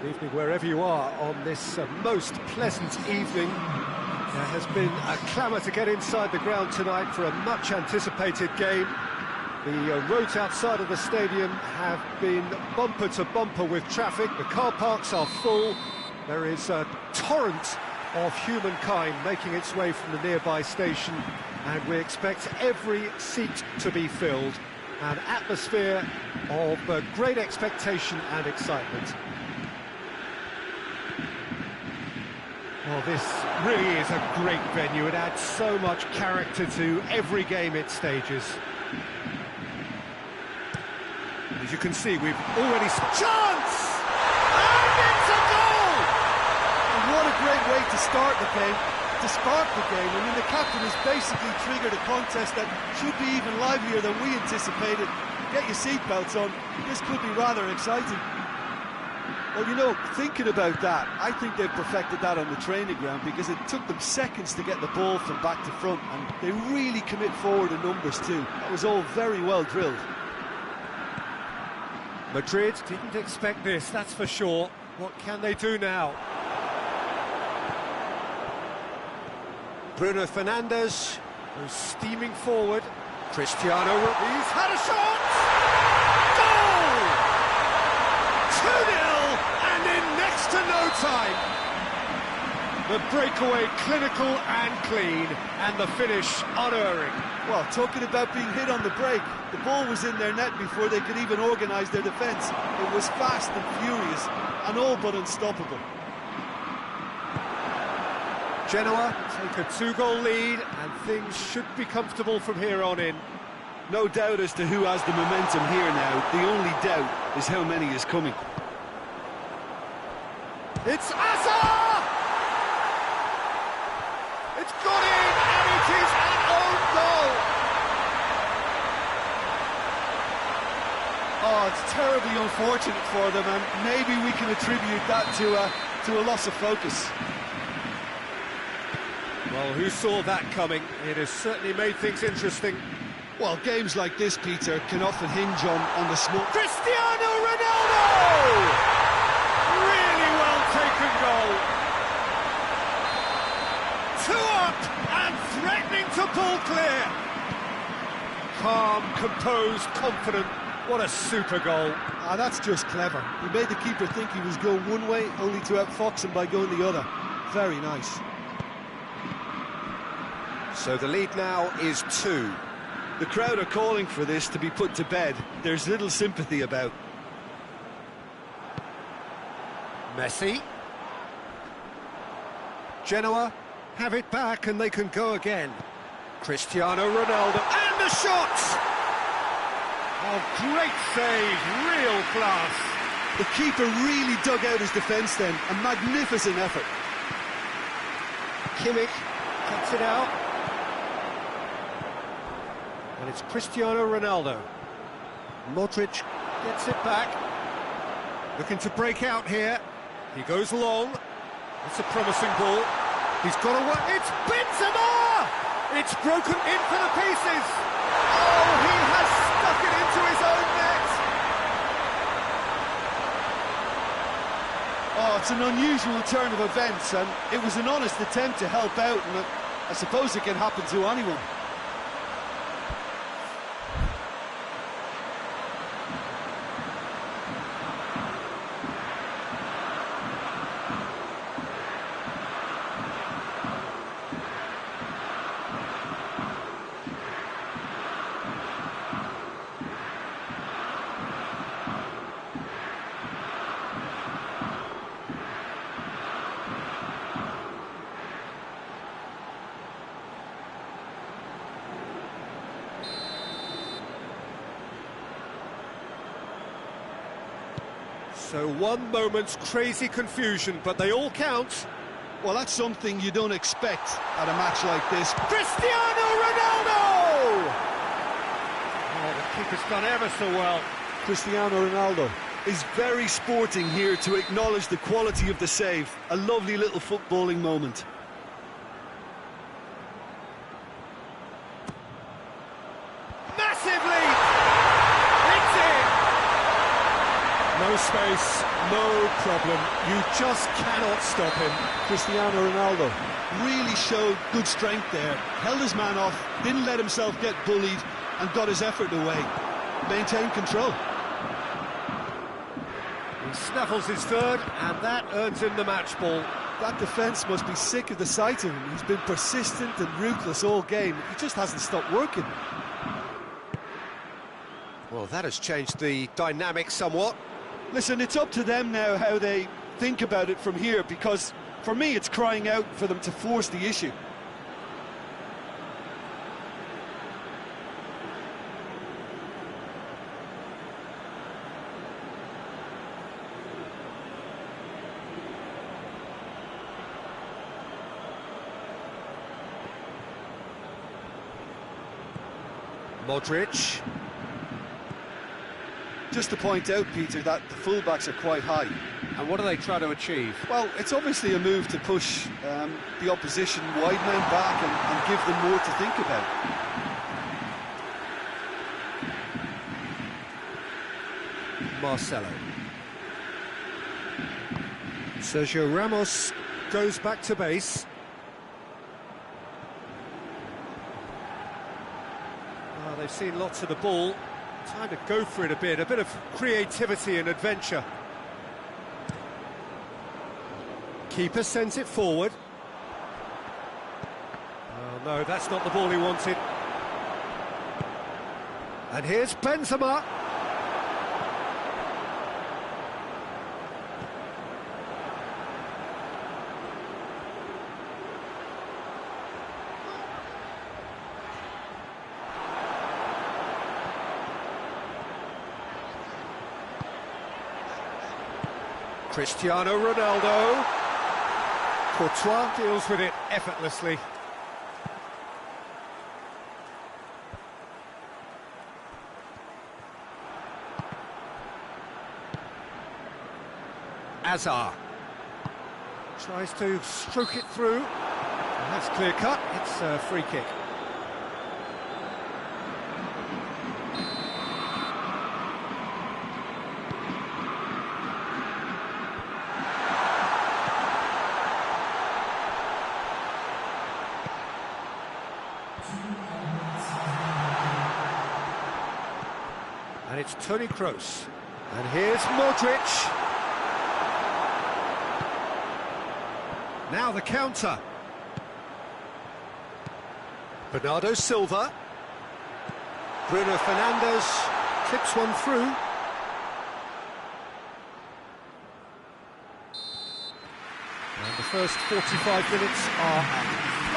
Good evening wherever you are on this most pleasant evening. There has been a clamour to get inside the ground tonight for a much-anticipated game. The roads outside of the stadium have been bumper to bumper with traffic. The car parks are full. There is a torrent of humankind making its way from the nearby station, and we expect every seat to be filled. An atmosphere of great expectation and excitement. Well, this really is a great venue. It adds so much character to every game it stages. As you can see, we've already... Chance! And it's a goal! And what a great way to start the game, to spark the game. I mean, the captain has basically triggered a contest that should be even livelier than we anticipated. Get your seatbelts on. This could be rather exciting. Well, you know, thinking about that, I think they've perfected that on the training ground, because it took them seconds to get the ball from back to front, and they really commit forward in numbers too. That was all very well drilled. Madrid didn't expect this, that's for sure. What can they do now? Bruno Fernandes goes steaming forward. Cristiano, he's had a shot! Goal! 2-0, and in next to no time. The breakaway clinical and clean, and the finish unerring. Well, talking about being hit on the break, the ball was in their net before they could even organise their defence. It was fast and furious, and all but unstoppable. Genoa take a 2-goal lead, and things should be comfortable from here on in. No doubt as to who has the momentum here now. The only doubt is how many is coming. It's Asa! It's got in, and it is an own goal! Oh, it's terribly unfortunate for them, and maybe we can attribute that to a loss of focus. Well, who saw that coming? It has certainly made things interesting. Well, games like this, Peter, can often hinge on the small... Cristiano Ronaldo! Really well taken goal. 2 up and threatening to pull clear. Calm, composed, confident. What a super goal. Ah, that's just clever. He made the keeper think he was going one way, only to outfox him by going the other. Very nice. So the lead now is 2. The crowd are calling for this to be put to bed. There's little sympathy about. Messi. Genoa have it back and they can go again. Cristiano Ronaldo, and the shot! Oh, great save, real class. The keeper really dug out his defence then, a magnificent effort. Kimmich cuts it out. And it's Cristiano Ronaldo. Modric gets it back. Looking to break out here. He goes long. It's a promising ball. He's got a one. It's Benzema! It's broken in for the pieces. Oh, he has stuck it into his own net. Oh, it's an unusual turn of events, and it was an honest attempt to help out, and I suppose it can happen to anyone. So one moment's crazy confusion, but they all count. Well, that's something you don't expect at a match like this. Cristiano Ronaldo! Oh, the keeper's done ever so well. Cristiano Ronaldo is very sporting here to acknowledge the quality of the save. A lovely little footballing moment. Massive lead! It's in! No space, no problem. You just cannot stop him. Cristiano Ronaldo really showed good strength there. Held his man off, didn't let himself get bullied, and got his effort away. Maintained control. He snaffles his third, and that earns him the match ball. That defence must be sick of the sight of him. He's been persistent and ruthless all game. He just hasn't stopped working. Well, that has changed the dynamic somewhat. Listen, it's up to them now how they think about it from here, because for me it's crying out for them to force the issue. Modric. Just to point out, Peter, that the fullbacks are quite high. And what do they try to achieve? Well, it's obviously a move to push the opposition wide men back and give them more to think about. Marcelo. Sergio Ramos goes back to base. Oh, they've seen lots of the ball. Time to go for it a bit of creativity and adventure. Keeper sends it forward. Oh no, that's not the ball he wanted. And here's Benzema. Cristiano Ronaldo. Courtois deals with it effortlessly. Azar tries to stroke it through. And that's clear cut. It's a free kick. And it's Toni Kroos. And here's Modric. Now the counter. Bernardo Silva. Bruno Fernandes clips one through. And the first 45 minutes are up.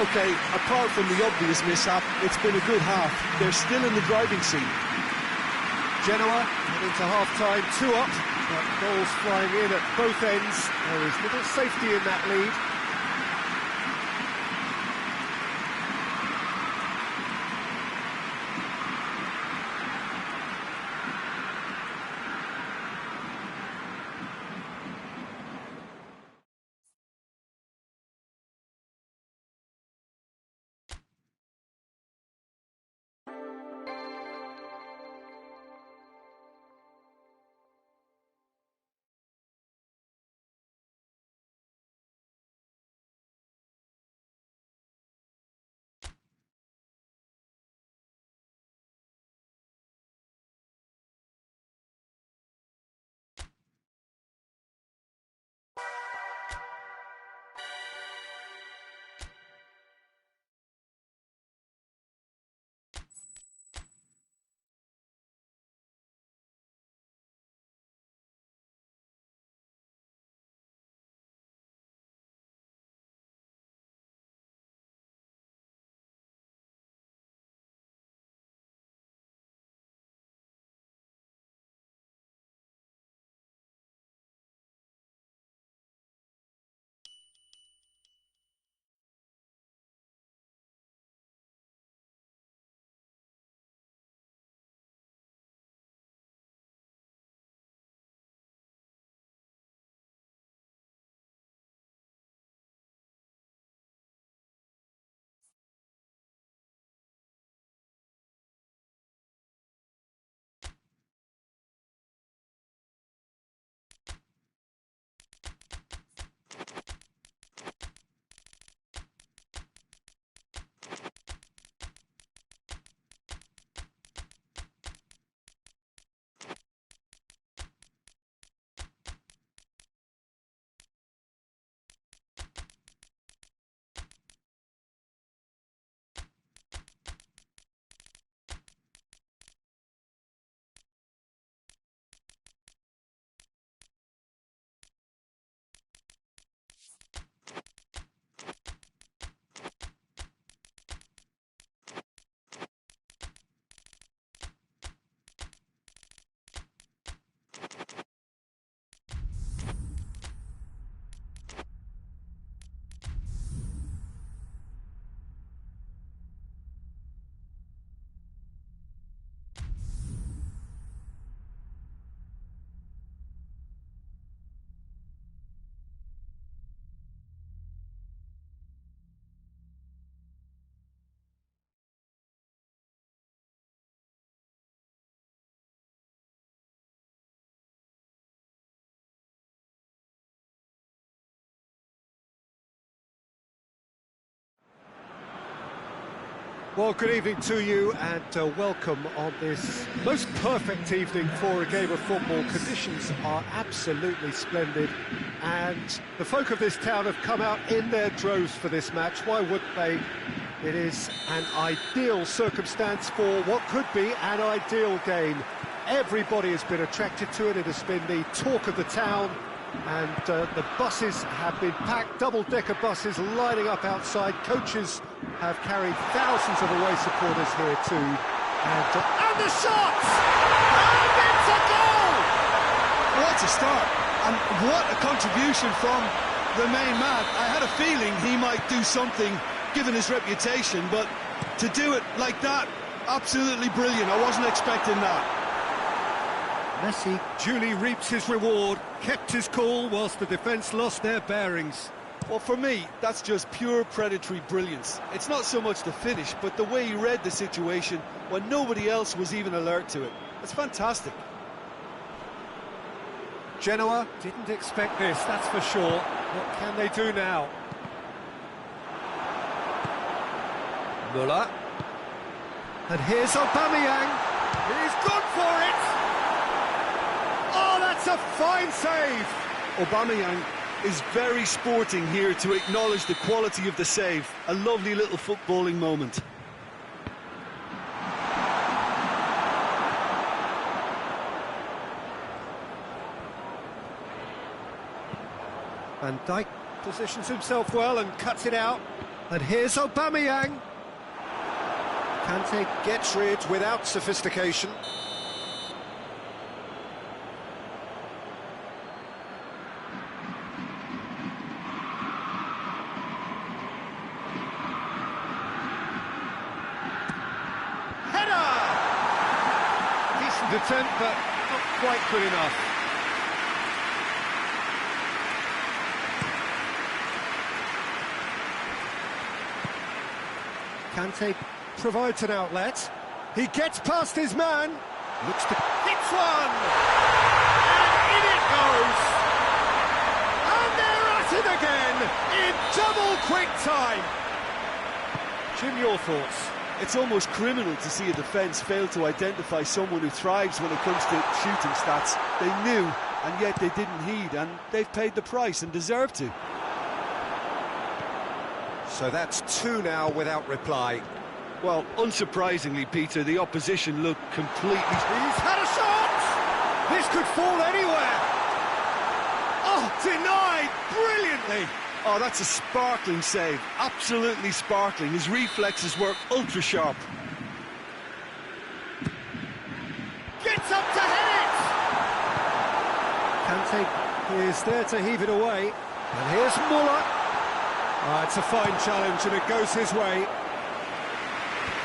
OK, apart from the obvious mishap, it's been a good half. They're still in the driving seat. Genoa head into half-time, 2 up, but goals flying in at both ends. There is little safety in that lead. Well, good evening to you and welcome on this most perfect evening for a game of football. Conditions are absolutely splendid and the folk of this town have come out in their droves for this match. Why wouldn't they? It is an ideal circumstance for what could be an ideal game. Everybody has been attracted to it. It has been the talk of the town. And the buses have been packed, double-decker buses lining up outside. Coaches have carried thousands of away supporters here too. And the shots! And it's a goal! What a start, and what a contribution from the main man. I had a feeling he might do something, given his reputation, but to do it like that, absolutely brilliant. I wasn't expecting that. Messi duly reaps his reward, kept his cool whilst the defence lost their bearings. Well, for me, that's just pure predatory brilliance. It's not so much the finish, but the way he read the situation when nobody else was even alert to it. It's fantastic. Genoa didn't expect this, that's for sure. What can they do now? Müller. And here's Aubameyang. He's gone for it! Oh, that's a fine save! Aubameyang is very sporting here to acknowledge the quality of the save. A lovely little footballing moment. Van Dijk positions himself well and cuts it out. And here's Aubameyang. Kante gets rid without sophistication. Attempt, but not quite good enough. Kante provides an outlet. He gets past his man. Looks to hits one, and in it goes. And they're at it again in double quick time. Jim, your thoughts? It's almost criminal to see a defence fail to identify someone who thrives when it comes to shooting stats. They knew, and yet they didn't heed, and they've paid the price and deserve to. So that's two now without reply. Well, unsurprisingly, Peter, the opposition looked completely... He's had a shot! This could fall anywhere! Oh, denied brilliantly! Oh, that's a sparkling save. Absolutely sparkling. His reflexes were ultra-sharp. Gets up to head it! Kante is there to heave it away. And here's Müller. Oh, it's a fine challenge and it goes his way.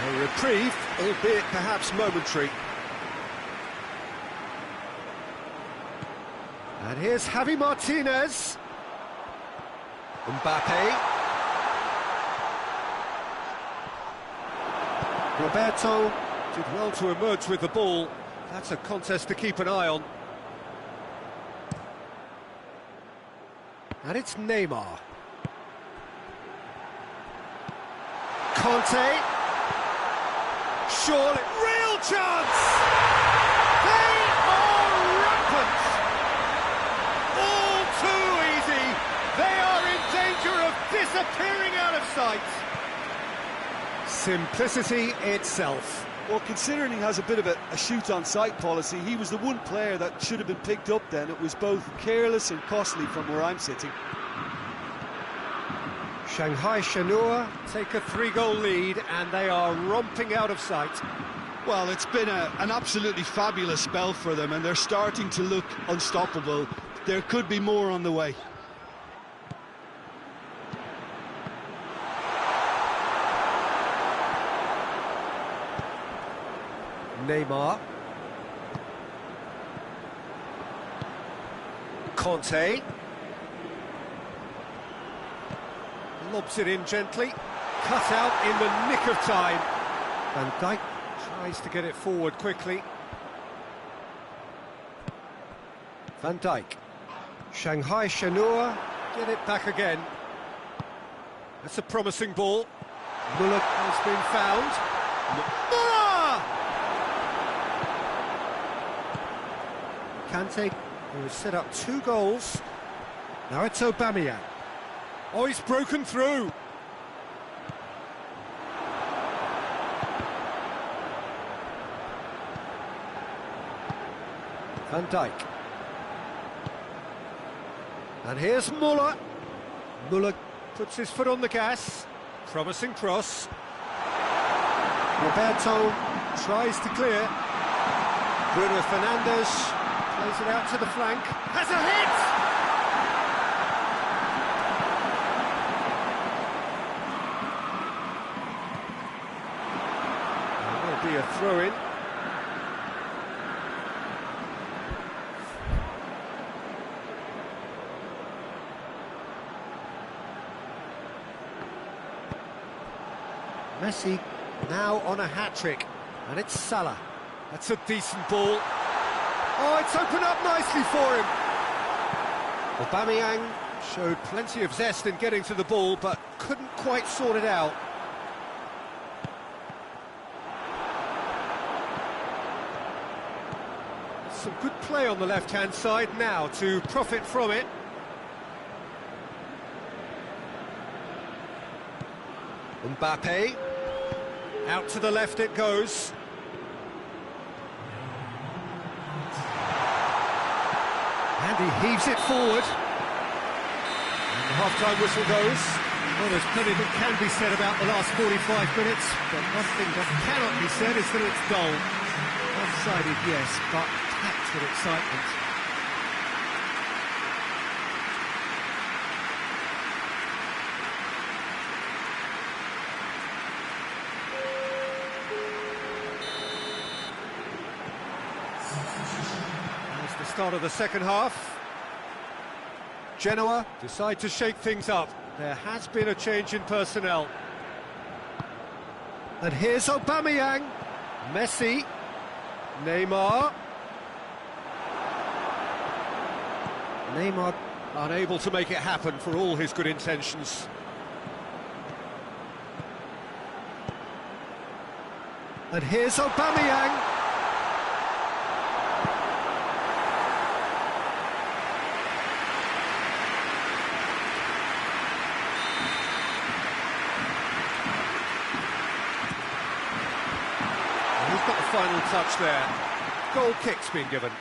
A reprieve, albeit perhaps momentary. And here's Javi Martinez. Mbappe. Roberto did well to emerge with the ball. That's a contest to keep an eye on. And it's Neymar. Conte. Surely, real chance! They are rampant! All too easy! They are in danger of disappearing out of sight. Simplicity itself. Well, considering he has a bit of a shoot-on-sight policy, he was the one player that should have been picked up then. It was both careless and costly from where I'm sitting. Shanghai Shenhua take a 3-goal lead and they are romping out of sight. Well, it's been an absolutely fabulous spell for them and they're starting to look unstoppable. There could be more on the way. Neymar. Conte. Lobs it in gently. Cut out in the nick of time. Van Dijk tries to get it forward quickly. Van Dijk. Shanghai Shenhua get it back again. That's a promising ball. Muller has been found. Muller! Kante, who has set up 2 goals. Now it's Aubameyang. Oh, he's broken through. Van Dijk. And here's Muller. Muller puts his foot on the gas. Promising cross. Roberto tries to clear. Bruno Fernandes plays it out to the flank. Has a hit! There'll be a throw-in. Messi now on a hat-trick, and it's Salah. That's a decent ball. Oh, it's opened up nicely for him. Aubameyang showed plenty of zest in getting to the ball, but couldn't quite sort it out. Some good play on the left-hand side now to profit from it. Mbappe. Out to the left it goes. And he heaves it forward. And the half-time whistle goes. Well, there's plenty that can be said about the last 45 minutes, but one thing that cannot be said is that it's dull. One-sided, yes, but packed with excitement. Start of the second half. Genoa decide to shake things up. There has been a change in personnel. And here's Aubameyang. Messi. Neymar. Neymar unable to make it happen for all his good intentions. And here's Aubameyang. Final touch there. Goal kick's been given.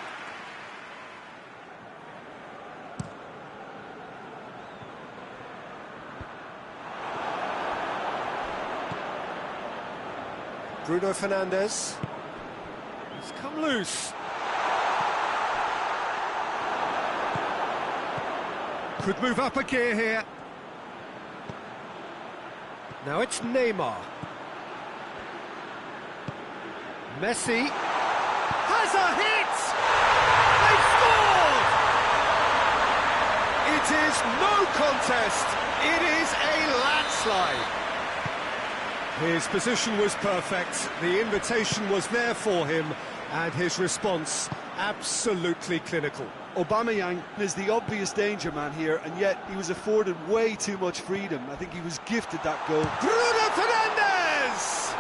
Bruno Fernandes. He's come loose. Could move up a gear here. Now it's Neymar. Messi has a hit! They scored! It is no contest, it is a landslide. His position was perfect, the invitation was there for him, and his response absolutely clinical. Aubameyang is the obvious danger man here, and yet he was afforded way too much freedom. I think he was gifted that goal. Bruno Fernandes!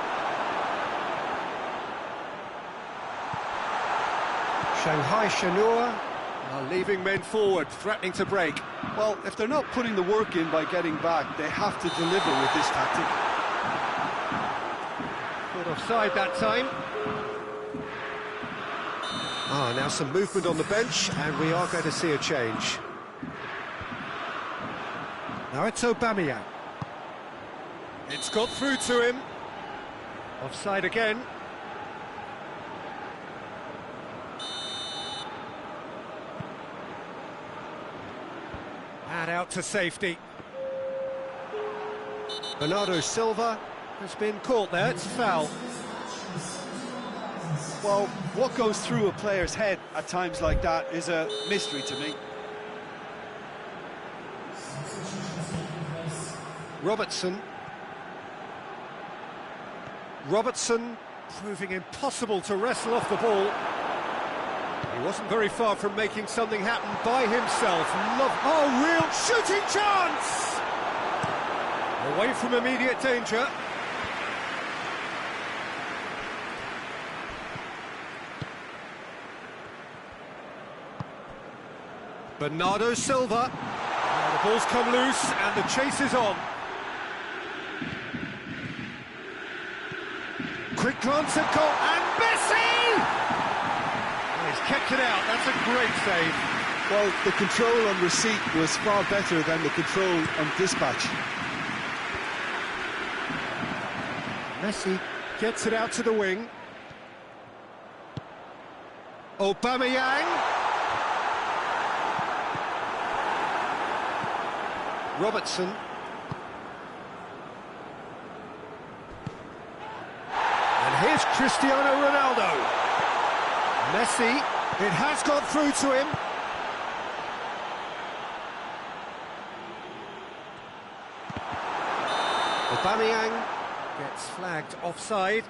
Shanghai Shenhua are leaving men forward, threatening to break. Well, if they're not putting the work in by getting back, they have to deliver with this tactic. Caught offside that time. Now some movement on the bench, and we are going to see a change. Now it's Aubameyang. It's got through to him. Offside again. And out to safety. Bernardo Silva has been caught there, it's foul. Well, what goes through a player's head at times like that is a mystery to me. Robertson proving impossible to wrestle off the ball. He wasn't very far from making something happen by himself. Oh, real shooting chance! Away from immediate danger. Bernardo Silva. Now the ball's come loose and the chase is on. Quick glance at goal and Messi! And he's kept it out. That's a great save. Well, the control on receipt was far better than the control on dispatch. Messi gets it out to the wing. Aubameyang. Robertson. And here's Cristiano Ronaldo. Messi, it has got through to him. Aubameyang gets flagged offside.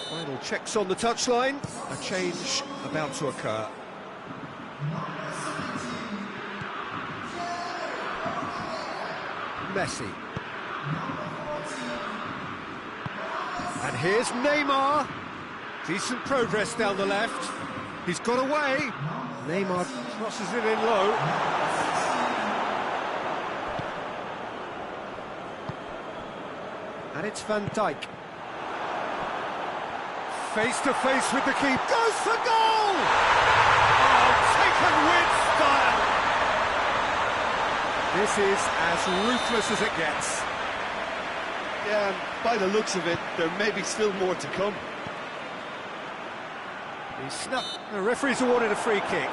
Final checks on the touchline. A change about to occur. Messi. And here's Neymar. Decent progress down the left. He's got away. Neymar crosses it in low. And it's Van Dijk. Face to face with the keeper. Goes for goal! Oh, taken with style. This is as ruthless as it gets. Yeah, and by the looks of it, there may be still more to come. He snuck. The referee's awarded a free kick.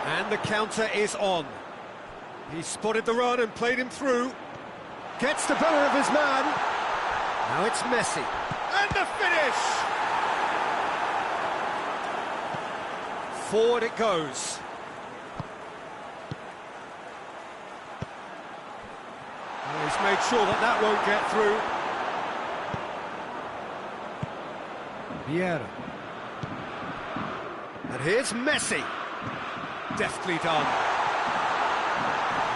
And the counter is on. He spotted the run and played him through. Gets the better of his man. Now it's Messi. And the finish! Forward it goes. And he's made sure that that won't get through. Vieira. And here's Messi. Deftly done.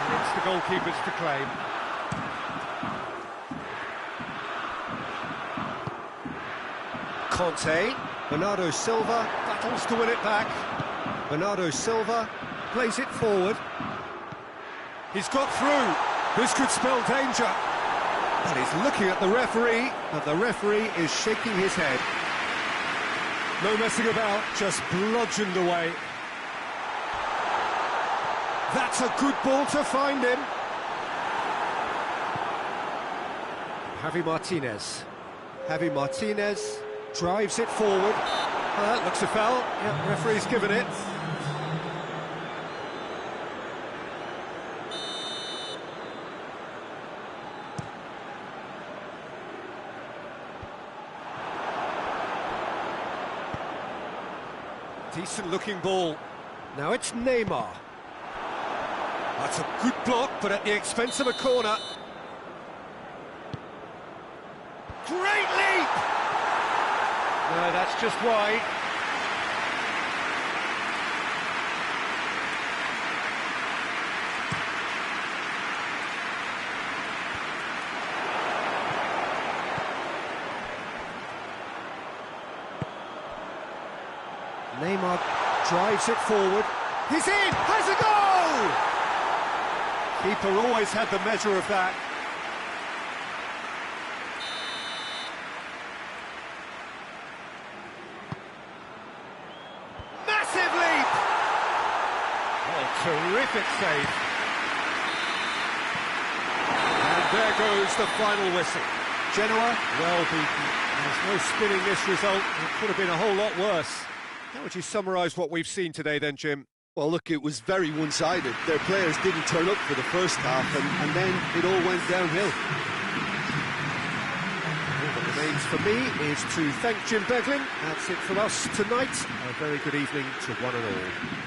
And it's the goalkeeper's to claim. Conte. Bernardo Silva battles to win it back. Bernardo Silva plays it forward. He's got through. This could spell danger. And he's looking at the referee, and the referee is shaking his head. No messing about, just bludgeoned away. That's a good ball to find him. Javi Martinez. Javi Martinez drives it forward. That looks a foul. Yeah, referee's given it. Decent looking ball. Now it's Neymar. That's a good block, but at the expense of a corner. Great leap! No, that's just wide. Neymar drives it forward. He's in! Has a goal! Keeper always had the measure of that. Massive leap! Well, terrific save. And there goes the final whistle. Genoa, well beaten. There's no spinning this result. It could have been a whole lot worse. How would you summarise what we've seen today then, Jim? Well, look, it was very one-sided. Their players didn't turn up for the first half, and then it all went downhill. All that remains for me is to thank Jim Begling. That's it from us tonight. A very good evening to one and all.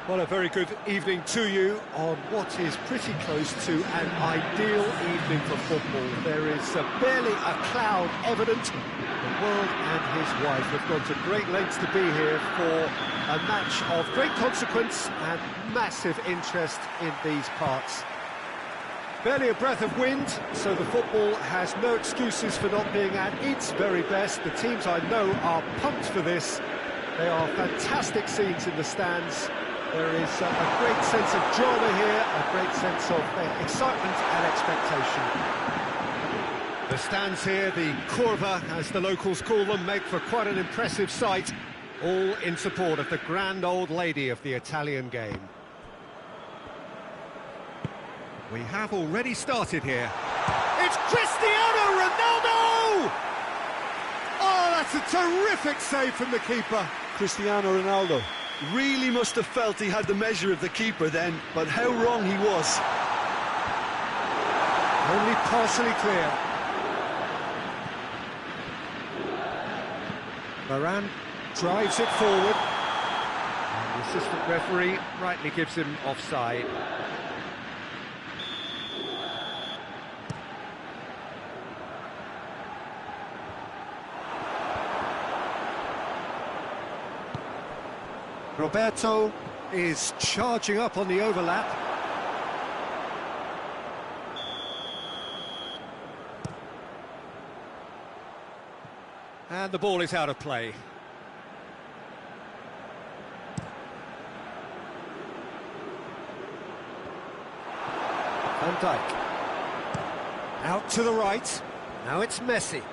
Well, a very good evening to you on what is pretty close to an ideal evening for football. There is barely a cloud evident. The world and his wife have gone to great lengths to be here for a match of great consequence and massive interest in these parts. Barely a breath of wind, so the football has no excuses for not being at its very best. The teams I know are pumped for this. They are fantastic scenes in the stands. There is a great sense of drama here, a great sense of excitement and expectation. The stands here, the curva, as the locals call them, make for quite an impressive sight, all in support of the grand old lady of the Italian game. We have already started here. It's Cristiano Ronaldo! Oh, that's a terrific save from the keeper. Cristiano Ronaldo really must have felt he had the measure of the keeper then, but how wrong he was. Only partially clear. Varane drives it forward. And the assistant referee rightly gives him offside. Roberto is charging up on the overlap. And the ball is out of play. Van Dijk. Out to the right. Now it's Messi.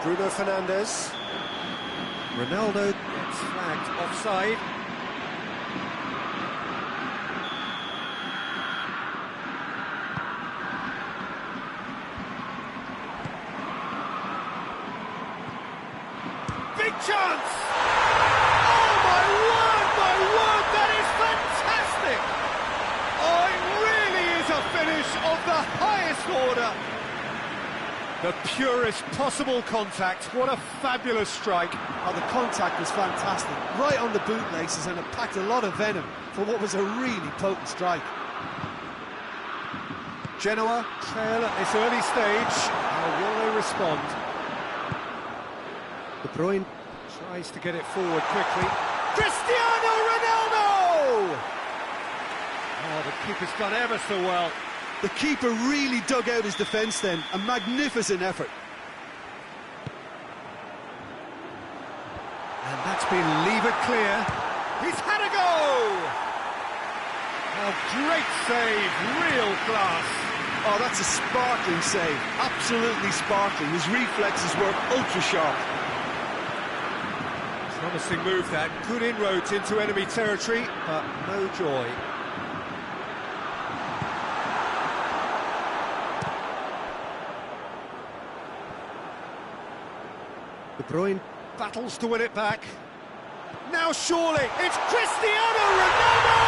Bruno Fernandes. Ronaldo gets flagged offside. Big chance! Oh my word, that is fantastic! Oh, it really is a finish of the highest order. The purest possible contact. What a fabulous strike. Oh, the contact was fantastic. Right on the bootlaces, and it packed a lot of venom for what was a really potent strike. Genoa trail at this early stage. How will they respond? De Bruyne tries to get it forward quickly. Cristiano Ronaldo! Oh, the keeper's done ever so well. The keeper really dug out his defence then, a magnificent effort. And that's been levered clear. He's had a go! A great save, real class. Oh, that's a sparkling save, absolutely sparkling. His reflexes were ultra-sharp. Promising move that, good inroads into enemy territory, but no joy. De Bruyne battles to win it back. Now surely, it's Cristiano Ronaldo!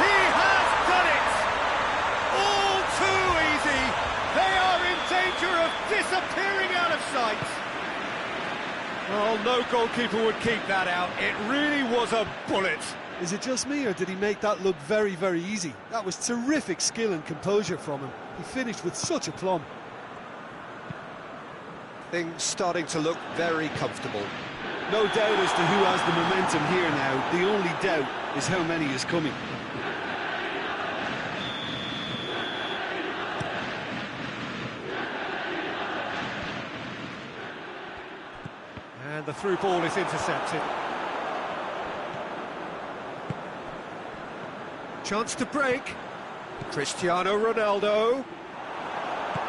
He has done it! All too easy. They are in danger of disappearing out of sight. Well, no goalkeeper would keep that out. It really was a bullet. Is it just me, or did he make that look very, very easy? That was terrific skill and composure from him. He finished with such aplomb. Things starting to look very comfortable. No doubt as to who has the momentum here now. The only doubt is how many is coming. And the through ball is intercepted. Chance to break. Cristiano Ronaldo.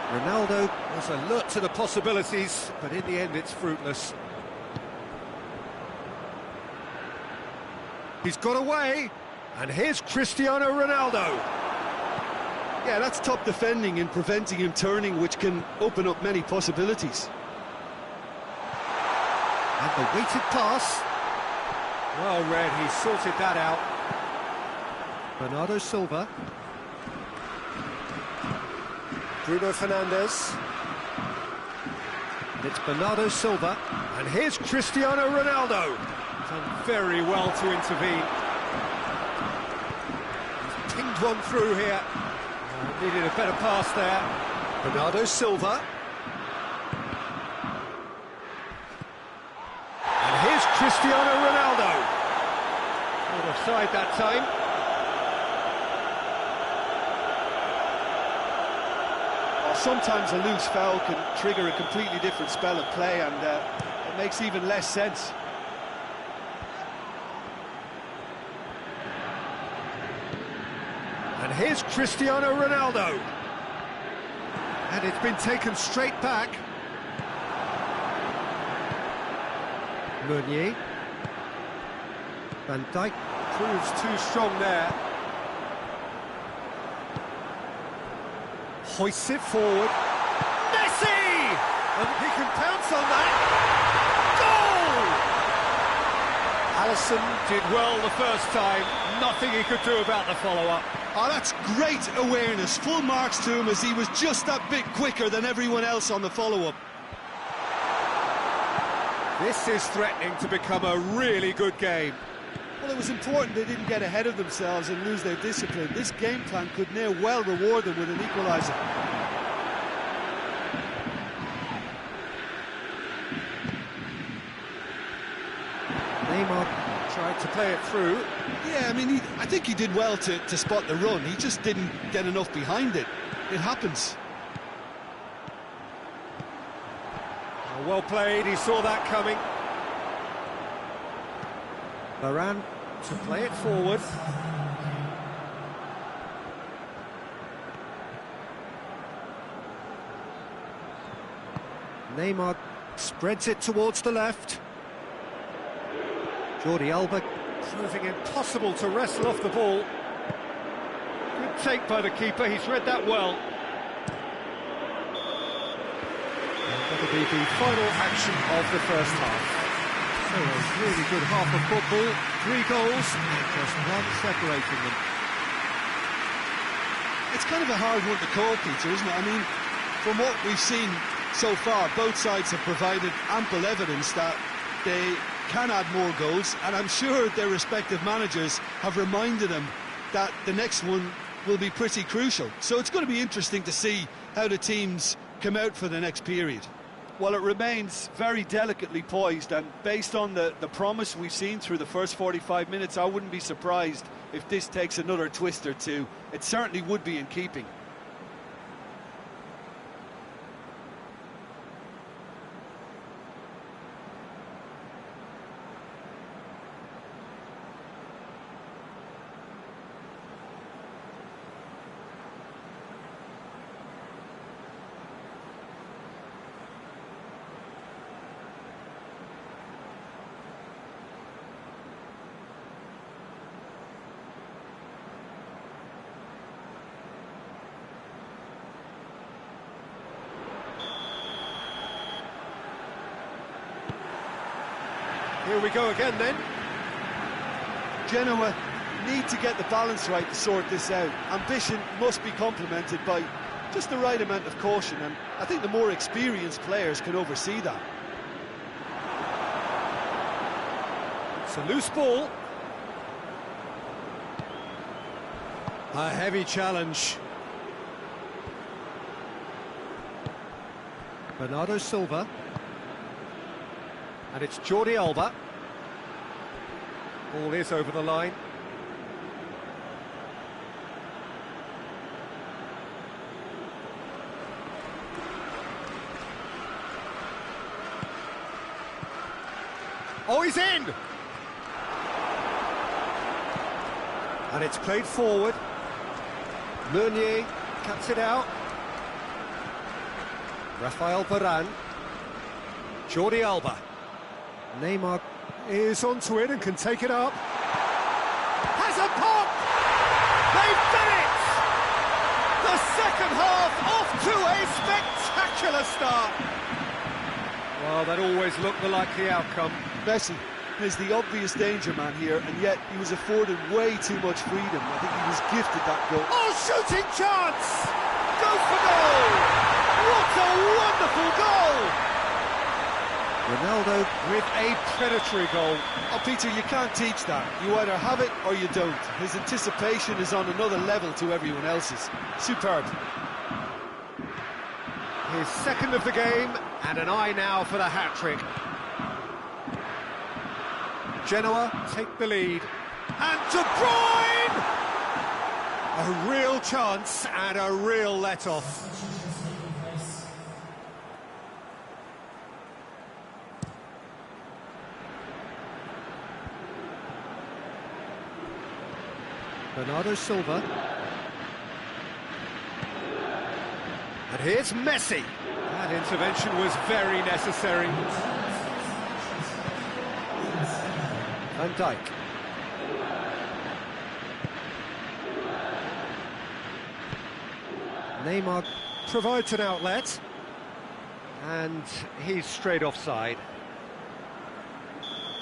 Ronaldo was alert to the possibilities, but in the end it's fruitless. He's got away, and here's Cristiano Ronaldo. Yeah, that's top defending and preventing him turning, which can open up many possibilities. And the weighted pass. Well read, he sorted that out. Bernardo Silva. Bruno Fernandes. It's Bernardo Silva, and here's Cristiano Ronaldo. Done very well to intervene. He's pinged one through here. Needed a better pass there. Bernardo Silva. And here's Cristiano Ronaldo. What a offside that time. Well, sometimes a loose foul can trigger a completely different spell of play, and it makes even less sense. And here's Cristiano Ronaldo. And it's been taken straight back. Meunier. Van Dijk proves too strong there. Hoists it forward. Messi! And he can pounce on that. Goal! Alisson did well the first time. Nothing he could do about the follow-up. Oh, that's great awareness. Full marks to him, as he was just that bit quicker than everyone else on the follow-up. This is threatening to become a really good game. Well, it was important they didn't get ahead of themselves and lose their discipline. This game plan could now well reward them with an equaliser. Neymar tried to play it through. Yeah, I mean, I think he did well to spot the run. He just didn't get enough behind it. It happens. Well played, he saw that coming. Varane to play it forward. Neymar spreads it towards the left. Jordi Alba proving impossible to wrestle off the ball. Good take by the keeper, he's read that well. That'll be the final action of the first half. So a really good half of football, 3 goals and just one separating them. It's kind of a hard one to call, Peter, isn't it? I mean, from what we've seen so far, both sides have provided ample evidence that they can add more goals, and I'm sure their respective managers have reminded them that the next one will be pretty crucial. So it's going to be interesting to see how the teams come out for the next period. Well, it remains very delicately poised, and based on the promise we've seen through the first 45 minutes, I wouldn't be surprised if this takes another twist or two. It certainly would be in keeping. Here we go again then. Genoa need to get the balance right to sort this out. Ambition must be complemented by just the right amount of caution, and I think the more experienced players can oversee that. It's a loose ball. A heavy challenge. Bernardo Silva. And it's Jordi Alba. Ball is over the line. Oh, he's in! And it's played forward. Meunier cuts it out. Rafael Varane. Jordi Alba. Neymar is onto it and can take it up. Has a pop! They've done it! The second half off to a spectacular start. Well, that always looked the likely outcome. Messi is the obvious danger man here, and yet he was afforded way too much freedom. I think he was gifted that goal. Oh, shooting chance! Goes for goal! What a wonderful goal! Ronaldo with a predatory goal. Oh, Peter, you can't teach that. You either have it or you don't. His anticipation is on another level to everyone else's. Superb. His second of the game, and an eye now for the hat-trick. Genoa take the lead. And De Bruyne! A real chance and a real let-off. Bernardo Silva. And here's Messi. That intervention was very necessary. Van Dijk. Neymar provides an outlet. And he's straight offside.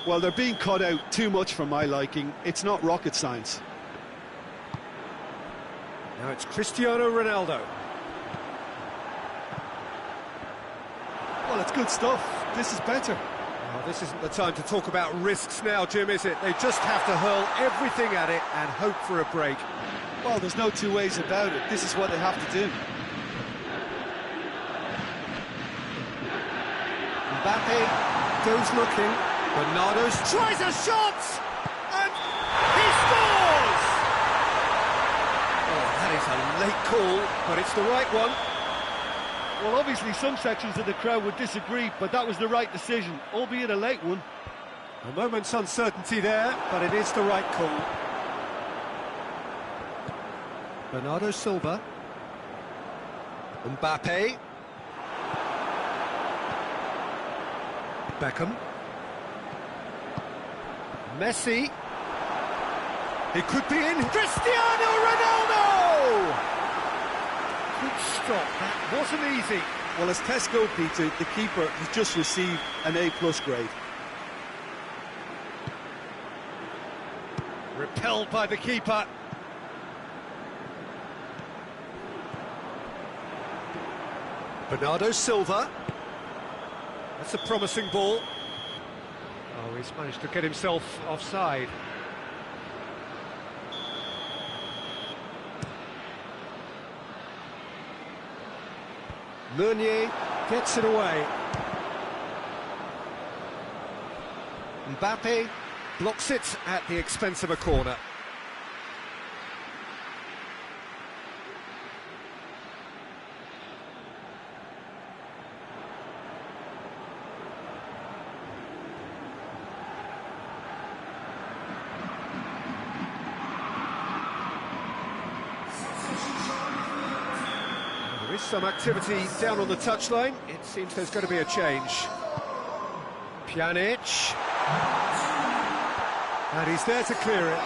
Well, they're being cut out too much for my liking. It's not rocket science. Now it's Cristiano Ronaldo. Well, it's good stuff. This is better. Oh, this isn't the time to talk about risks now, Jim, is it? They just have to hurl everything at it and hope for a break. Well, there's no two ways about it. This is what they have to do. Mbappe goes looking. Bernardo tries a shot! And he scores! Oh, that is a late call, but it's the right one. Well, obviously some sections of the crowd would disagree, but that was the right decision, albeit a late one. A moment's uncertainty there, but it is the right call. Bernardo Silva. Mbappe. Beckham. Messi. It could be in. Cristiano Ronaldo! Good stop, that wasn't easy. Well, as Tesco, Peter, the keeper has just received an A+ grade. Repelled by the keeper. Bernardo Silva. That's a promising ball. Oh, he's managed to get himself offside. Meunier gets it away. Mbappe blocks it at the expense of a corner. There is some activity down on the touchline. It seems there's going to be a change. Pjanic. And he's there to clear it.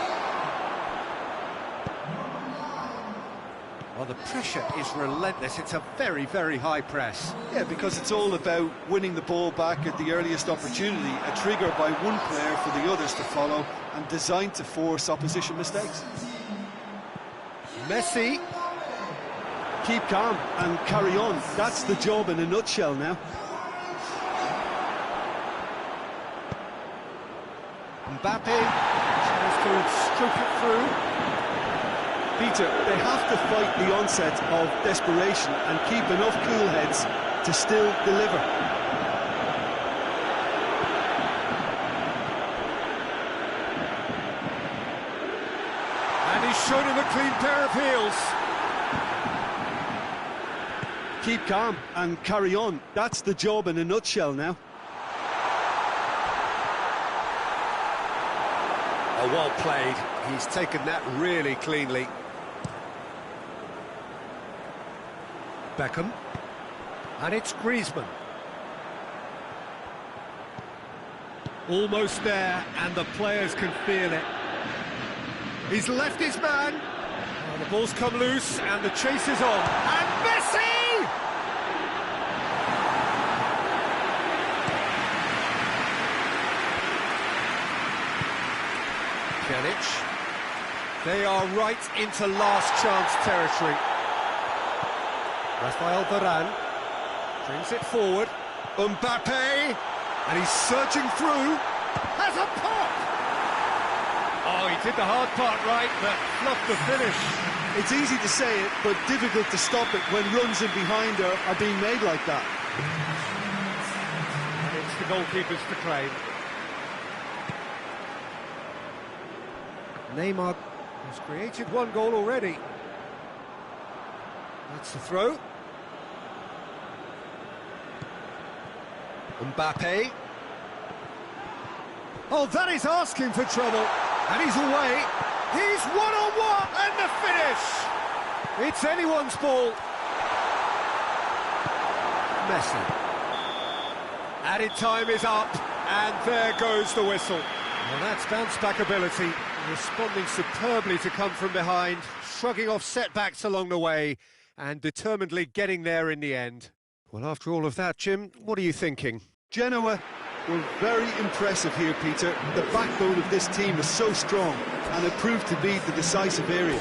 Well, the pressure is relentless. It's a very, very high press. Yeah, because it's all about winning the ball back at the earliest opportunity, a trigger by one player for the others to follow, and designed to force opposition mistakes. Messi. Keep calm and carry on. That's the job in a nutshell now. Mbappe tries to stroke it through. Peter, they have to fight the onset of desperation and keep enough cool heads to still deliver. And he's shown him a clean pair of heels. Keep calm and carry on. That's the job in a nutshell now. Oh, well played. He's taken that really cleanly. Beckham. And it's Griezmann. Almost there, and the players can feel it. He's left his man. Oh, the ball's come loose, and the chase is on. And Messi! Pjanic. They are right into last chance territory. Rafael Varane brings it forward. Mbappe, and he's surging through. Has a pop! Oh, he did the hard part right, but fluffed the finish. It's easy to say it, but difficult to stop it when runs in behind are being made like that. And it's the goalkeepers to claim. Neymar has created one goal already. That's the throw. Mbappe. Oh, that is asking for trouble. And he's away. He's one-on-one, and the finish! It's anyone's ball. Messi. Added time is up, and there goes the whistle. Well, that's bounce-back ability, responding superbly to come from behind, shrugging off setbacks along the way, and determinedly getting there in the end. Well, after all of that, Jim, what are you thinking? Genoa were very impressive here, Peter. The backbone of this team is so strong, and it proved to be the decisive area.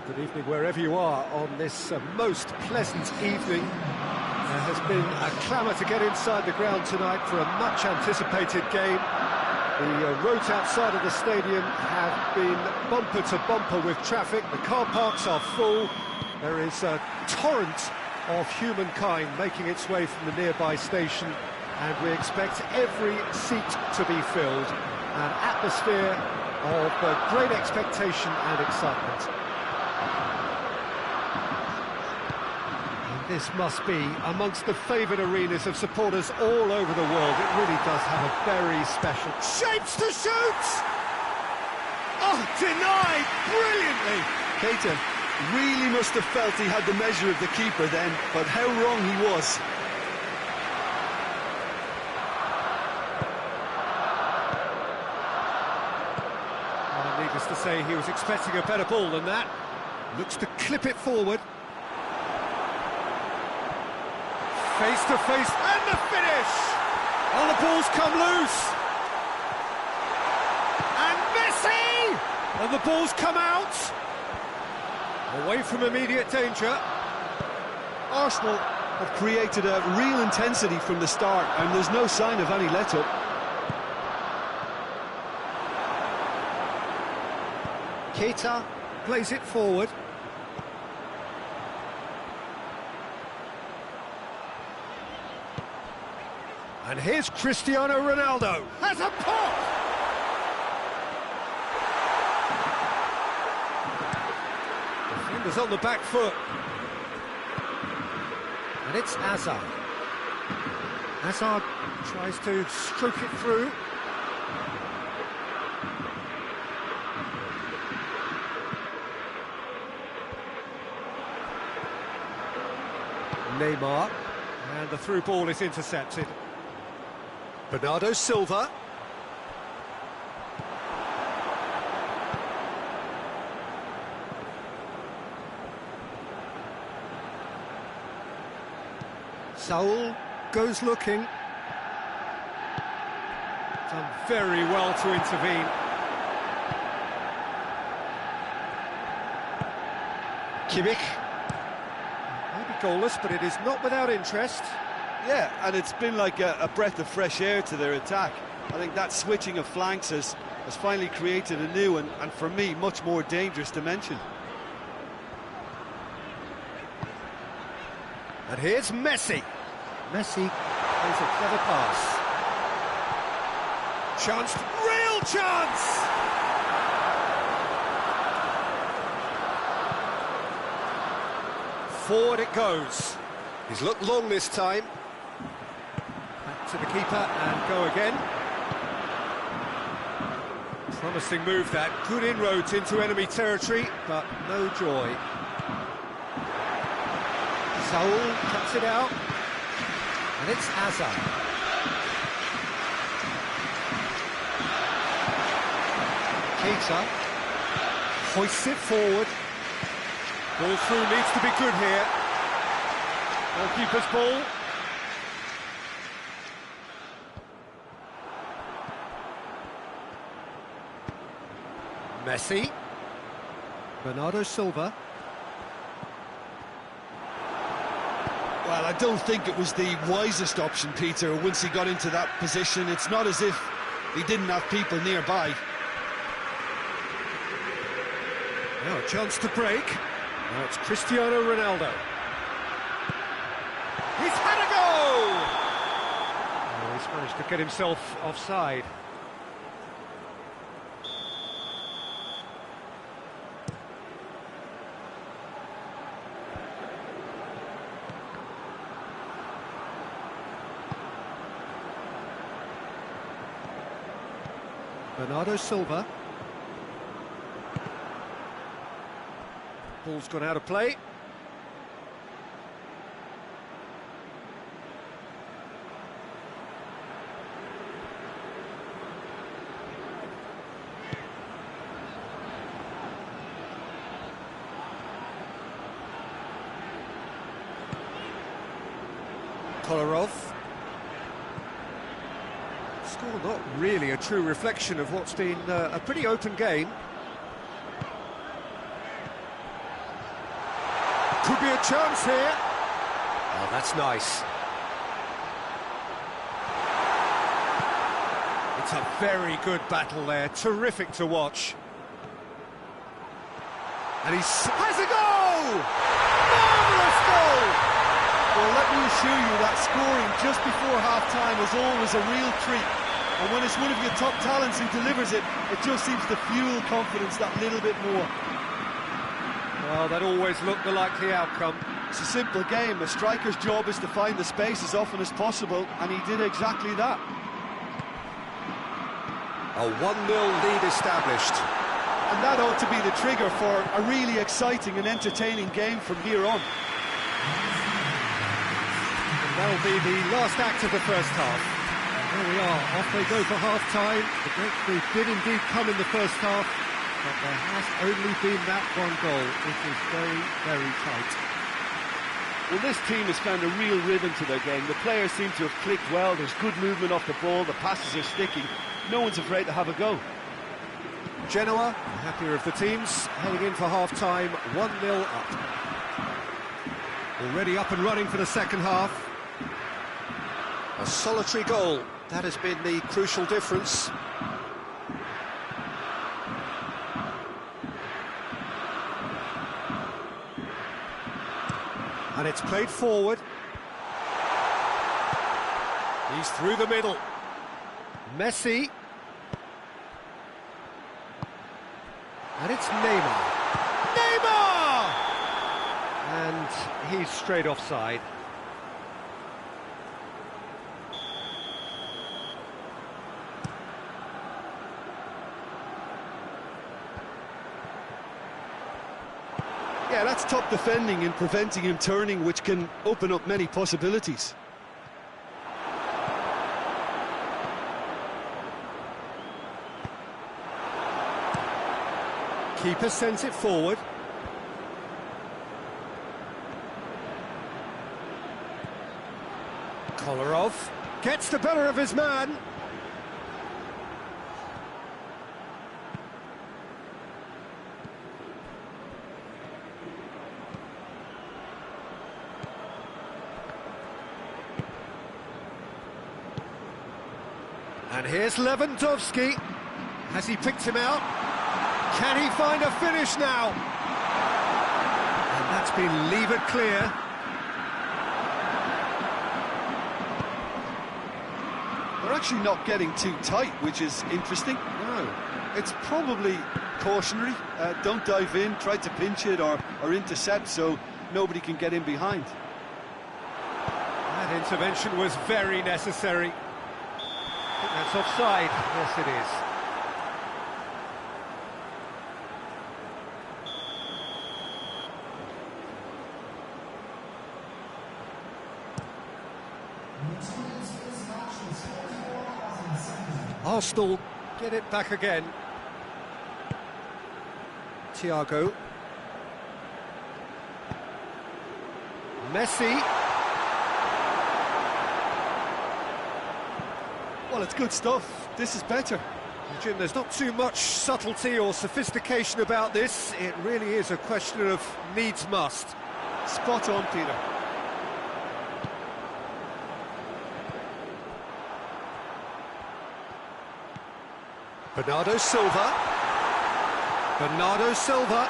Well, good evening wherever you are on this most pleasant evening. There has been a clamour to get inside the ground tonight for a much anticipated game. The roads outside of the stadium have been bumper to bumper with traffic. The car parks are full. There is a torrent of humankind making its way from the nearby station, and we expect every seat to be filled. An atmosphere of great expectation and excitement. And this must be amongst the favoured arenas of supporters all over the world. It really does have a very special... Shapes to shoot! Oh, denied brilliantly! Keita really must have felt he had the measure of the keeper then, but how wrong he was. Needless to say, he was expecting a better ball than that. Looks to clip it forward. Face to face, and the finish! Oh, the ball's come loose! And Messi! And the ball's come out! Away from immediate danger. Arsenal have created a real intensity from the start, and there's no sign of any let-up. Keita plays it forward. And here's Cristiano Ronaldo. Has a pop! Defender's on the back foot. And it's Hazard. Hazard tries to stroke it through. Neymar, and the through ball is intercepted. Bernardo Silva. Saul goes looking. Done very well to intervene. Kimmich. Goalless, but it is not without interest. Yeah, and it's been like a breath of fresh air to their attack. I think that switching of flanks has finally created a new and for me, much more dangerous dimension. And here's Messi. Messi plays a clever pass. Chance, real chance! Forward it goes. He's looked long this time. Back to the keeper and go again. Promising move that. Good inroads into enemy territory, but no joy. Saul cuts it out. And it's Hazard. Keita hoists it forward. Ball through needs to be good here. Goalkeeper's ball. Messi. Bernardo Silva. Well, I don't think it was the wisest option, Peter, once he got into that position. It's not as if he didn't have people nearby. Now a chance to break. Now it's Cristiano Ronaldo. He's had a go! Oh, he's managed to get himself offside. Bernardo Silva. Ball's gone out of play. Kolarov. Score not really a true reflection of what's been a pretty open game. chance here. Oh, that's nice. It's a very good battle there, terrific to watch. And he has a goal! Marvellous goal! Well, let me assure you that scoring just before half-time is always a real treat. And when it's one of your top talents who delivers it, it just seems to fuel confidence that little bit more. Well, that always looked the likely outcome. It's a simple game. A striker's job is to find the space as often as possible, and he did exactly that. A 1-0 lead established. And that ought to be the trigger for a really exciting and entertaining game from here on. And that'll be the last act of the first half. There we are, off they go for half-time. The breakthrough did indeed come in the first half, but there has only been that one goal. It is very, very tight. Well, this team has found a real rhythm to their game. The players seem to have clicked well. There's good movement off the ball. The passes are sticking. No one's afraid to have a go. Genoa, the happier of the teams, heading in for half-time, 1-0 up. Already up and running for the second half. A solitary goal, that has been the crucial difference. And it's played forward. He's through the middle. Messi. And it's Neymar. Neymar! And he's straight offside. Yeah, that's top defending and preventing him turning, which can open up many possibilities. Keeper sends it forward. Kolarov gets the better of his man. And here's Lewandowski. Has he picked him out? Can he find a finish now? And that's been levered clear. They're actually not getting too tight, which is interesting. No. It's probably cautionary. Don't dive in, try to pinch it or intercept so nobody can get in behind. That intervention was very necessary. I think that's offside. Yes, it is. Arsenal get it back again. Thiago. Messi. Well, it's good stuff. This is better. Jim, there's not too much subtlety or sophistication about this. It really is a question of needs must. Spot on, Peter. Bernardo Silva. Bernardo Silva.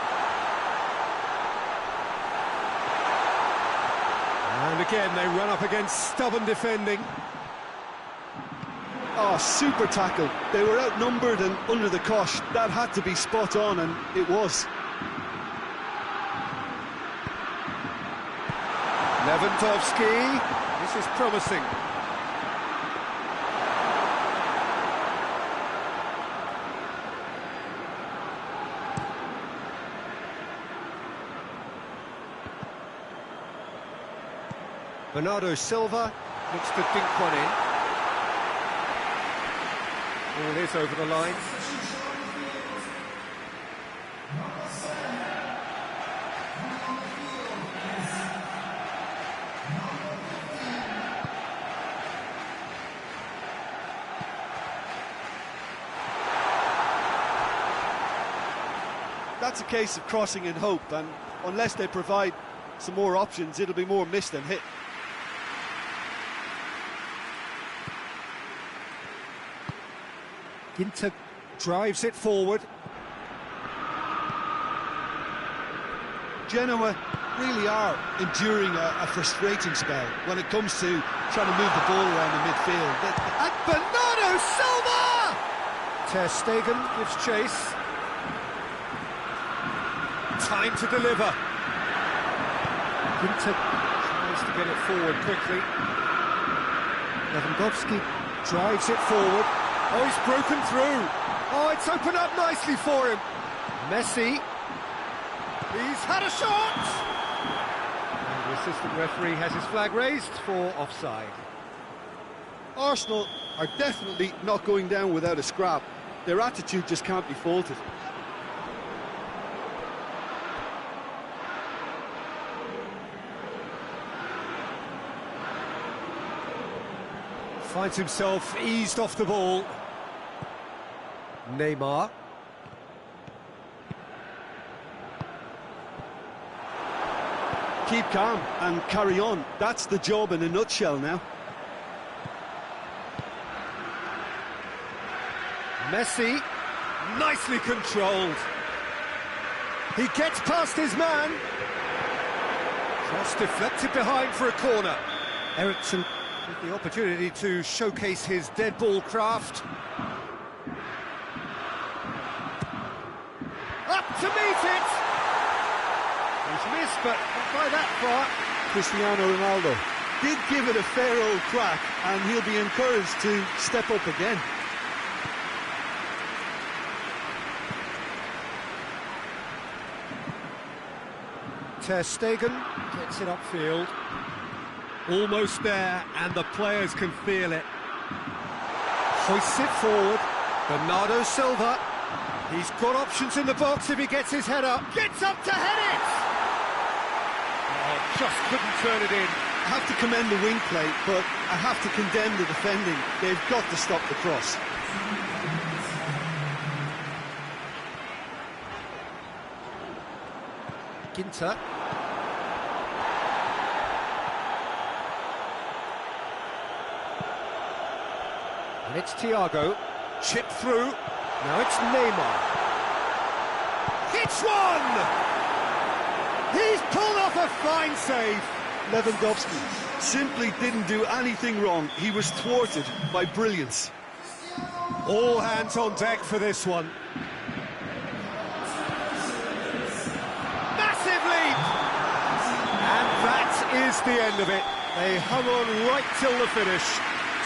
And again, they run up against stubborn defending. Oh, super tackle. They were outnumbered and under the cosh. That had to be spot on, and it was. Lewandowski. This is promising. Bernardo Silva looks to dink one in. Ball is over the line. That's a case of crossing in hope, and unless they provide some more options, it'll be more miss than hit. Ginter drives it forward. Genoa really are enduring a frustrating spell when it comes to trying to move the ball around the midfield. And Bernardo Silva! Ter Stegen gives chase. Time to deliver. Ginter tries to get it forward quickly. Lewandowski drives it forward. Oh, he's broken through. Oh, it's opened up nicely for him. Messi. He's had a shot! And the assistant referee has his flag raised for offside. Arsenal are definitely not going down without a scrap. Their attitude just can't be faulted. Finds himself eased off the ball. Neymar. Keep calm and carry on. That's the job in a nutshell now. Messi, nicely controlled. He gets past his man. Cross deflected behind for a corner. Eriksson with the opportunity to showcase his dead ball craft. Up to meet it. He's missed, but not by that far. Cristiano Ronaldo did give it a fair old crack, and he'll be encouraged to step up again. Ter Stegen gets it upfield. Almost there, and the players can feel it. Hoists it forward. Bernardo Silva. He's got options in the box if he gets his head up. Gets up to head it! Oh, just couldn't turn it in. I have to commend the wing play, but I have to condemn the defending. They've got to stop the cross. Ginter. And it's Thiago. Chip through. Now it's Neymar. Hits one! He's pulled off a fine save. Lewandowski simply didn't do anything wrong. He was thwarted by brilliance. All hands on deck for this one. Massive leap! And that is the end of it. They hung on right till the finish.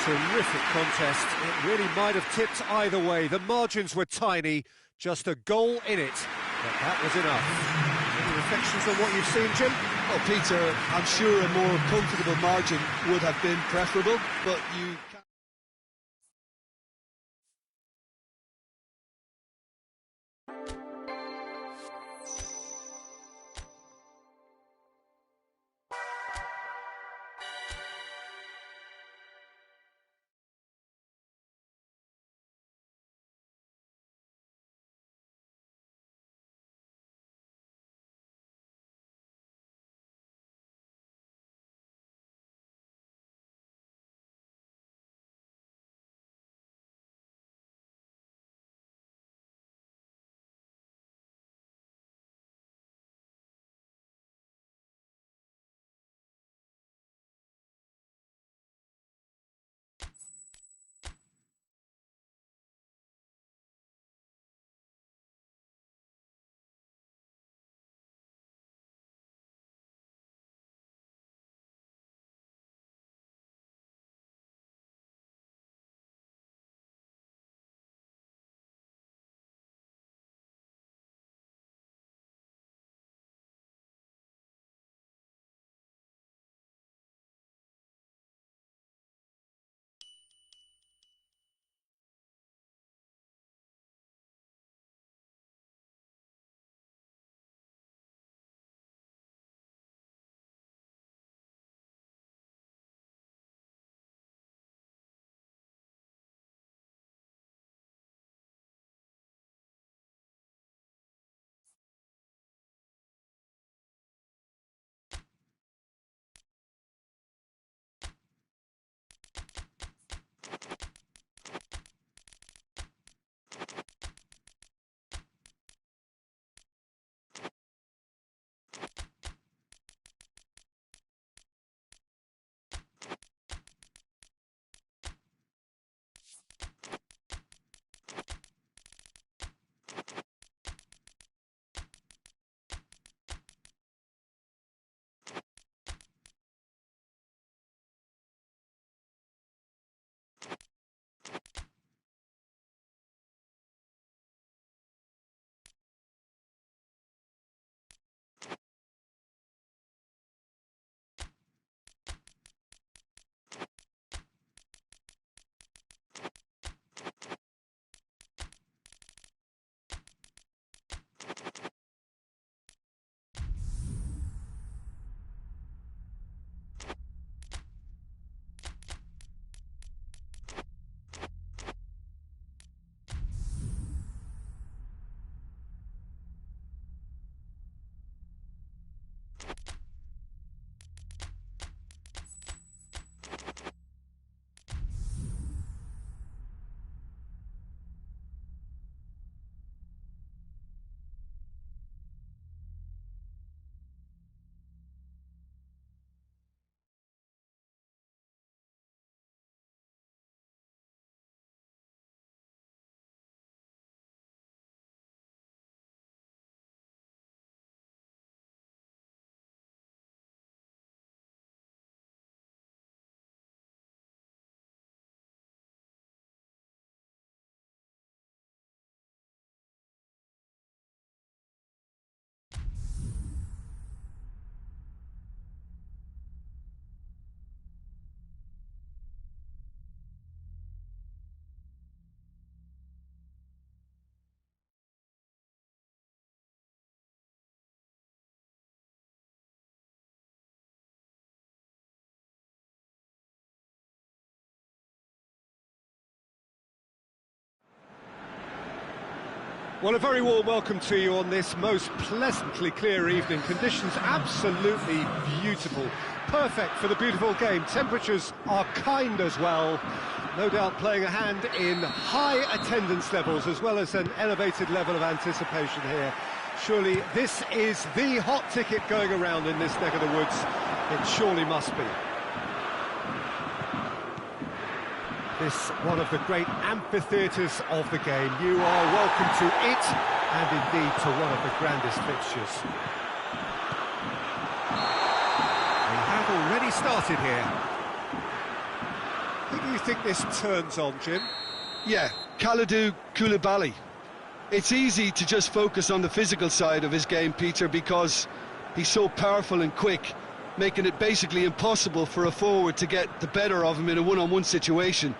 Terrific contest. It really might have tipped either way. The margins were tiny, just a goal in it. But that was enough. Any reflections on what you've seen, Jim? Well, Peter, I'm sure a more comfortable margin would have been preferable, but you Well, a very warm welcome to you on this most pleasantly clear evening. Conditions absolutely beautiful. Perfect for the beautiful game. Temperatures are kind as well. No doubt playing a hand in high attendance levels as well as an elevated level of anticipation here. Surely this is the hot ticket going around in this neck of the woods. It surely must be. This one of the great amphitheatres of the game. You are welcome to it, and indeed to one of the grandest fixtures. We have already started here. Who do you think this turns on, Jim? Yeah, Kalidou Koulibaly. It's easy to just focus on the physical side of his game, Peter, because he's so powerful and quick, making it basically impossible for a forward to get the better of him in a one-on-one situation.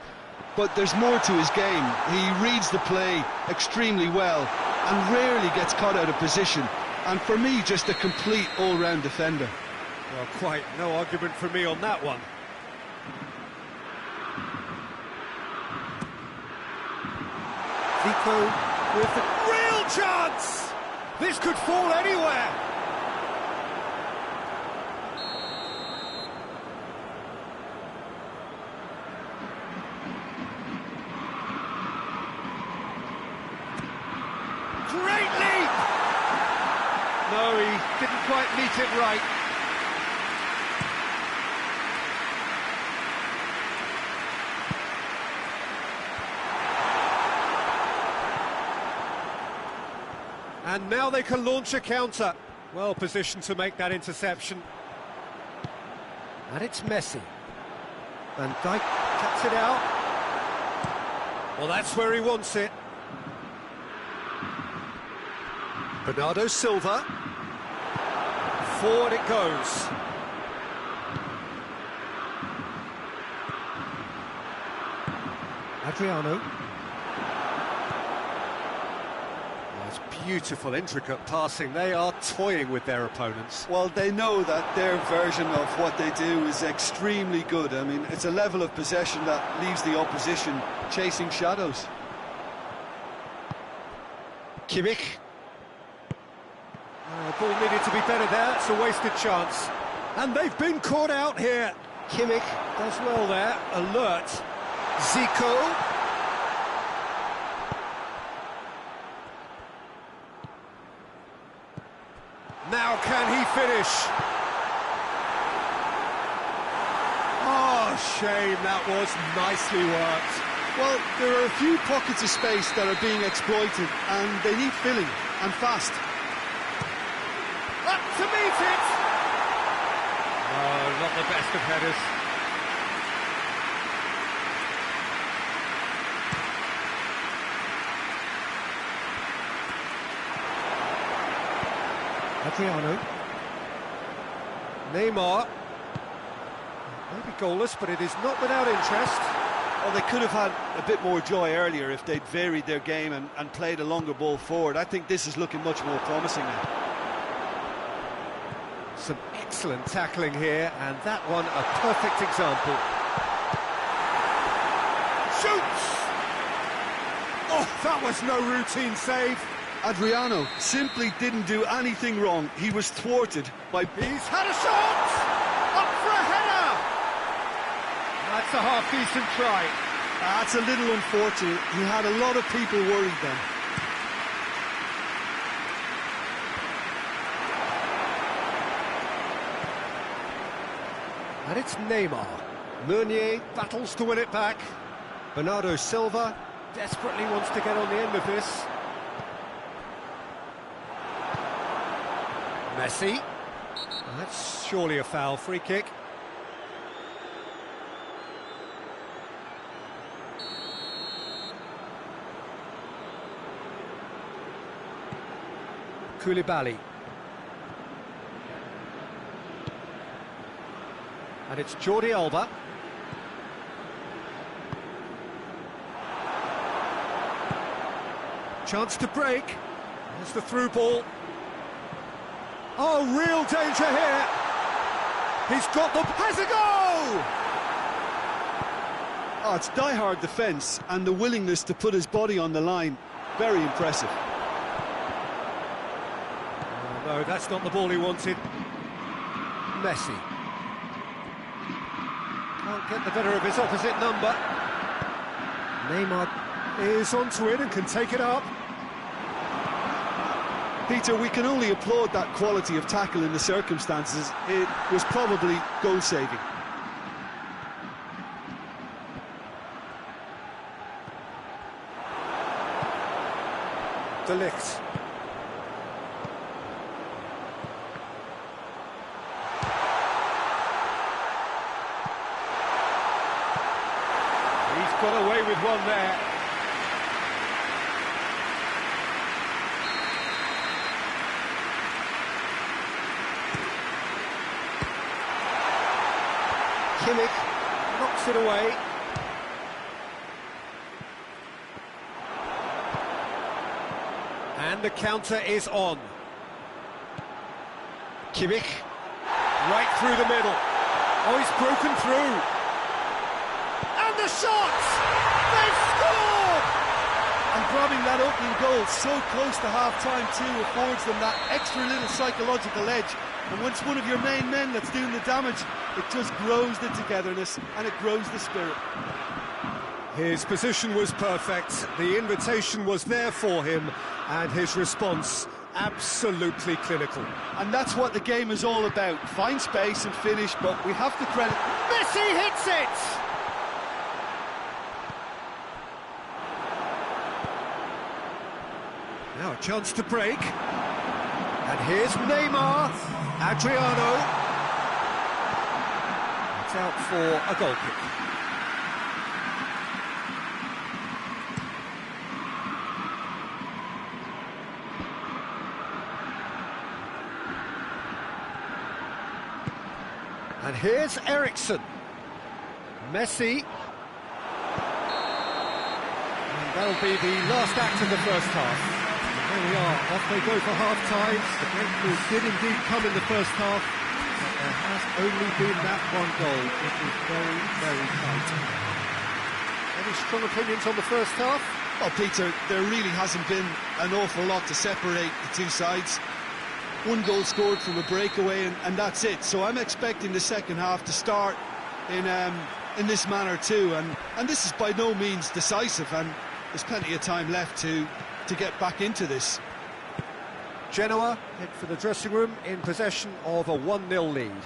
But there's more to his game. He reads the play extremely well and rarely gets caught out of position. And for me, just a complete all-round defender. Well, quite no argument for me on that one. Zico with the real chance! This could fall anywhere! Great leap! No, he didn't quite meet it right. And now they can launch a counter. Well positioned to make that interception. And it's Messi. Van Dijk cuts it out. Well, that's where he wants it. Bernardo Silva. Forward it goes. Adriano. Beautiful, intricate passing. They are toying with their opponents. Well, they know that their version of what they do is extremely good. I mean, it's a level of possession that leaves the opposition chasing shadows. Kimmich. Ball needed to be better there. It's a wasted chance. And they've been caught out here. Kimmich does well there. Alert. Zico. Now can he finish? Oh, shame, that was nicely worked. Well, there are a few pockets of space that are being exploited, and they need filling, and fast. Up to meet it! Oh, not the best of headers. Adriano. Neymar. Maybe goalless, but it is not without interest. Well, they could have had a bit more joy earlier if they'd varied their game and played a longer ball forward. I think this is looking much more promising now. Some excellent tackling here, and that one a perfect example. Shoots! Oh, that was no routine save. Adriano simply didn't do anything wrong. He was thwarted by... He's had a shot! Up for a header! That's a half-decent try. That's a little unfortunate. He had a lot of people worried then. And it's Neymar. Meunier battles to win it back. Bernardo Silva desperately wants to get on the end of this. Messi. That's surely a foul. Free kick. Koulibaly. And it's Jordi Alba. Chance to break. There's the through ball. Oh, real danger here. He's got the... Has a goal! Oh, it's die-hard defence and the willingness to put his body on the line. Very impressive. No, that's not the ball he wanted. Messi. Can't get the better of his opposite number. Neymar is onto it and can take it up. Peter, we can only applaud that quality of tackle in the circumstances. It was probably goal-saving. De Ligt. He's got away with one there. Kimmich knocks it away. And the counter is on. Kimmich, right through the middle. Oh, he's broken through. And the shot! They've scored! And grabbing that opening goal so close to half-time too affords them that extra little psychological edge. And once one of your main men that's doing the damage, it just grows the togetherness and it grows the spirit. His position was perfect, the invitation was there for him, and his response absolutely clinical. And that's what the game is all about. Find space and finish, but we have to credit... Messi hits it! Now a chance to break. And here's Neymar. Adriano. It's out for a goal kick. And here's Eriksen. Messi. And that'll be the last act of the first half. And there we are, off they go for half-time. The breakthrough did indeed come in the first half, but there has only been that one goal. It was very, very tight. Any strong opinions on the first half? Well, Peter, there really hasn't been an awful lot to separate the two sides. One goal scored from a breakaway, and that's it. So I'm expecting the second half to start in this manner too. And this is by no means decisive, and there's plenty of time left to get back into this. Genoa head for the dressing room in possession of a 1-0 lead. And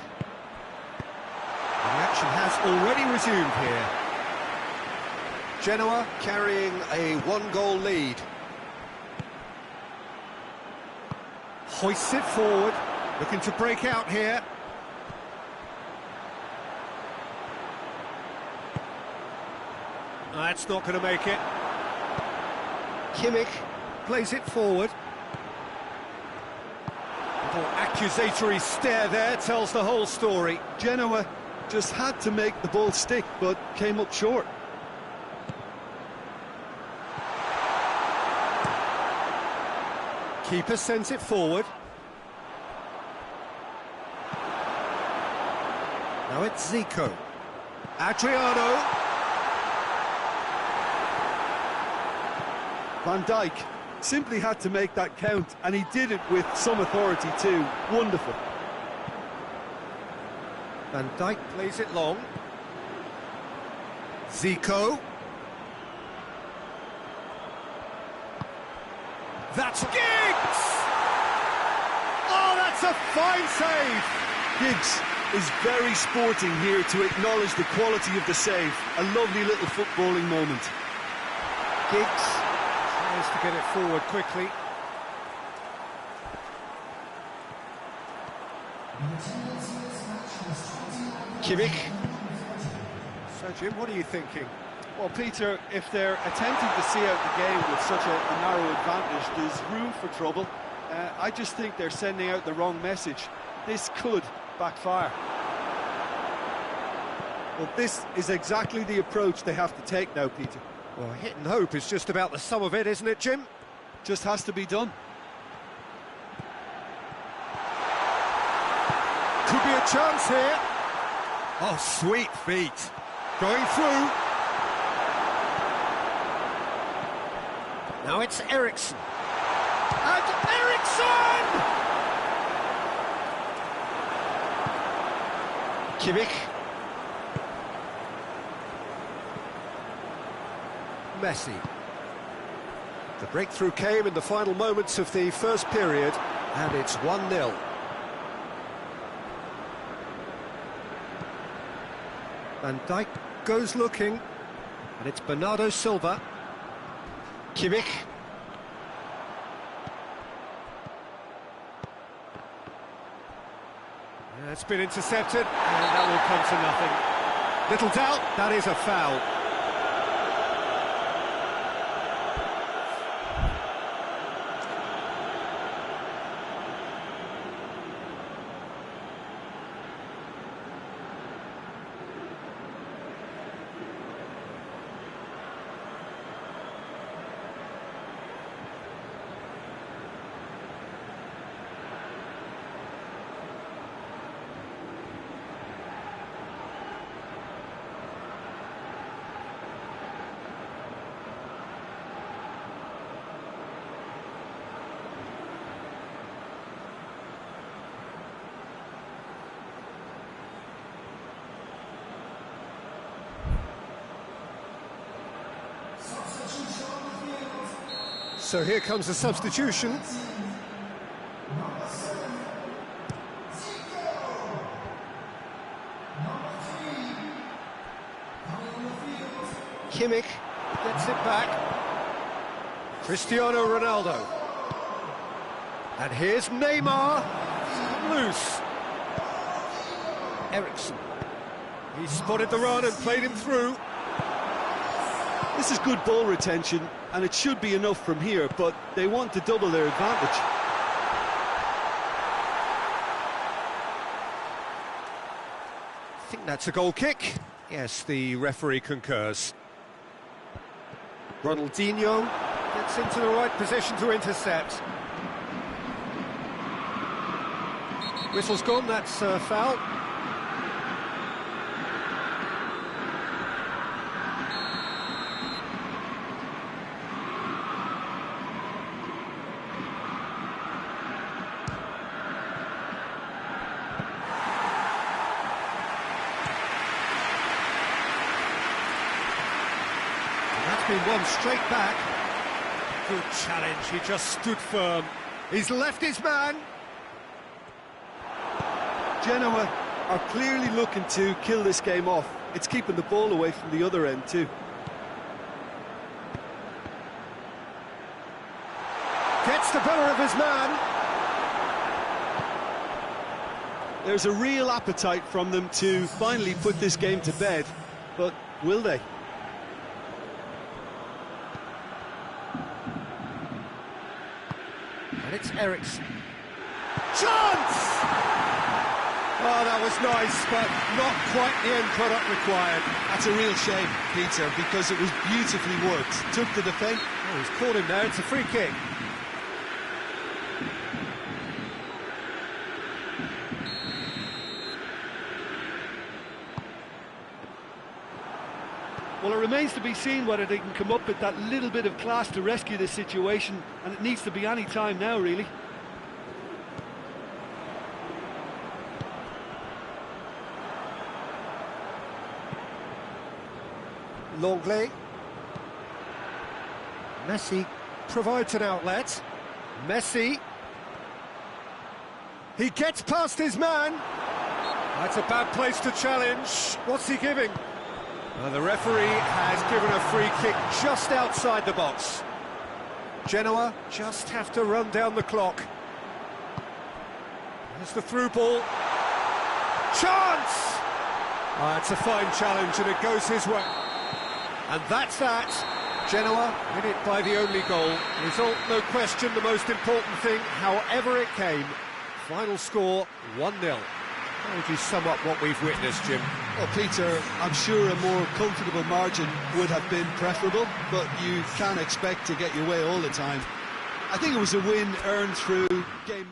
the action has already resumed here. Genoa carrying a 1-goal lead. Hoists it forward, looking to break out here. That's not going to make it. Kimmich plays it forward. Little accusatory stare there tells the whole story. Genoa just had to make the ball stick, but came up short. Keeper sends it forward. Now it's Zico. Adriano. Van Dijk simply had to make that count, and he did it with some authority too. Wonderful. Van Dijk plays it long. Zico. That's Giggs! Oh, that's a fine save! Giggs is very sporting here to acknowledge the quality of the save. A lovely little footballing moment. Giggs tries to get it forward quickly. Kimmich. So, Jim, what are you thinking? Well, Peter, if they're attempting to see out the game with such a narrow advantage, there's room for trouble. I just think they're sending out the wrong message. This could backfire. Well, this is exactly the approach they have to take now, Peter. Well, hit and hope is just about the sum of it, isn't it, Jim? Just has to be done. Could be a chance here. Oh, sweet feet. Going through. Now it's Eriksen. And Eriksen! Kimmich. Messi. The breakthrough came in the final moments of the first period, and it's 1-0. Van Dijk goes looking, and it's Bernardo Silva. Kimmich. Yeah, it's been intercepted, and that will come to nothing. Little doubt, that is a foul. So here comes the substitution. Kimmich gets it back. Cristiano Ronaldo. And here's Neymar. Loose. Eriksen. He spotted the run and played him through. This is good ball retention, and it should be enough from here, but they want to double their advantage. I think that's a goal kick. Yes, the referee concurs. Ronaldinho gets into the right position to intercept. Whistle's gone, that's a foul. Been one straight back. Good challenge, he just stood firm. He's left his man. Genoa are clearly looking to kill this game off. It's keeping the ball away from the other end too. Gets the better of his man. There's a real appetite from them to finally put this game to bed, but will they? And it's Eriksen. Chance! Oh, that was nice, but not quite the end product required. That's a real shame, Peter, because it was beautifully worked. Took the defence. Oh, he's caught him there, it's a free kick. Well, it remains to be seen whether they can come up with that little bit of class to rescue this situation, and it needs to be any time now, really. Longley. Messi provides an outlet. Messi. He gets past his man. That's a bad place to challenge. What's he giving? The referee has given a free kick just outside the box. Genoa just have to run down the clock. There's the through ball. Chance! It's a fine challenge and it goes his way. And that's that. Genoa win it by the only goal. Result, no question, the most important thing, however it came. Final score, 1-0. How would you sum up what we've witnessed, Jim? Well, Peter, I'm sure a more comfortable margin would have been preferable, but you can't expect to get your way all the time. I think it was a win earned through game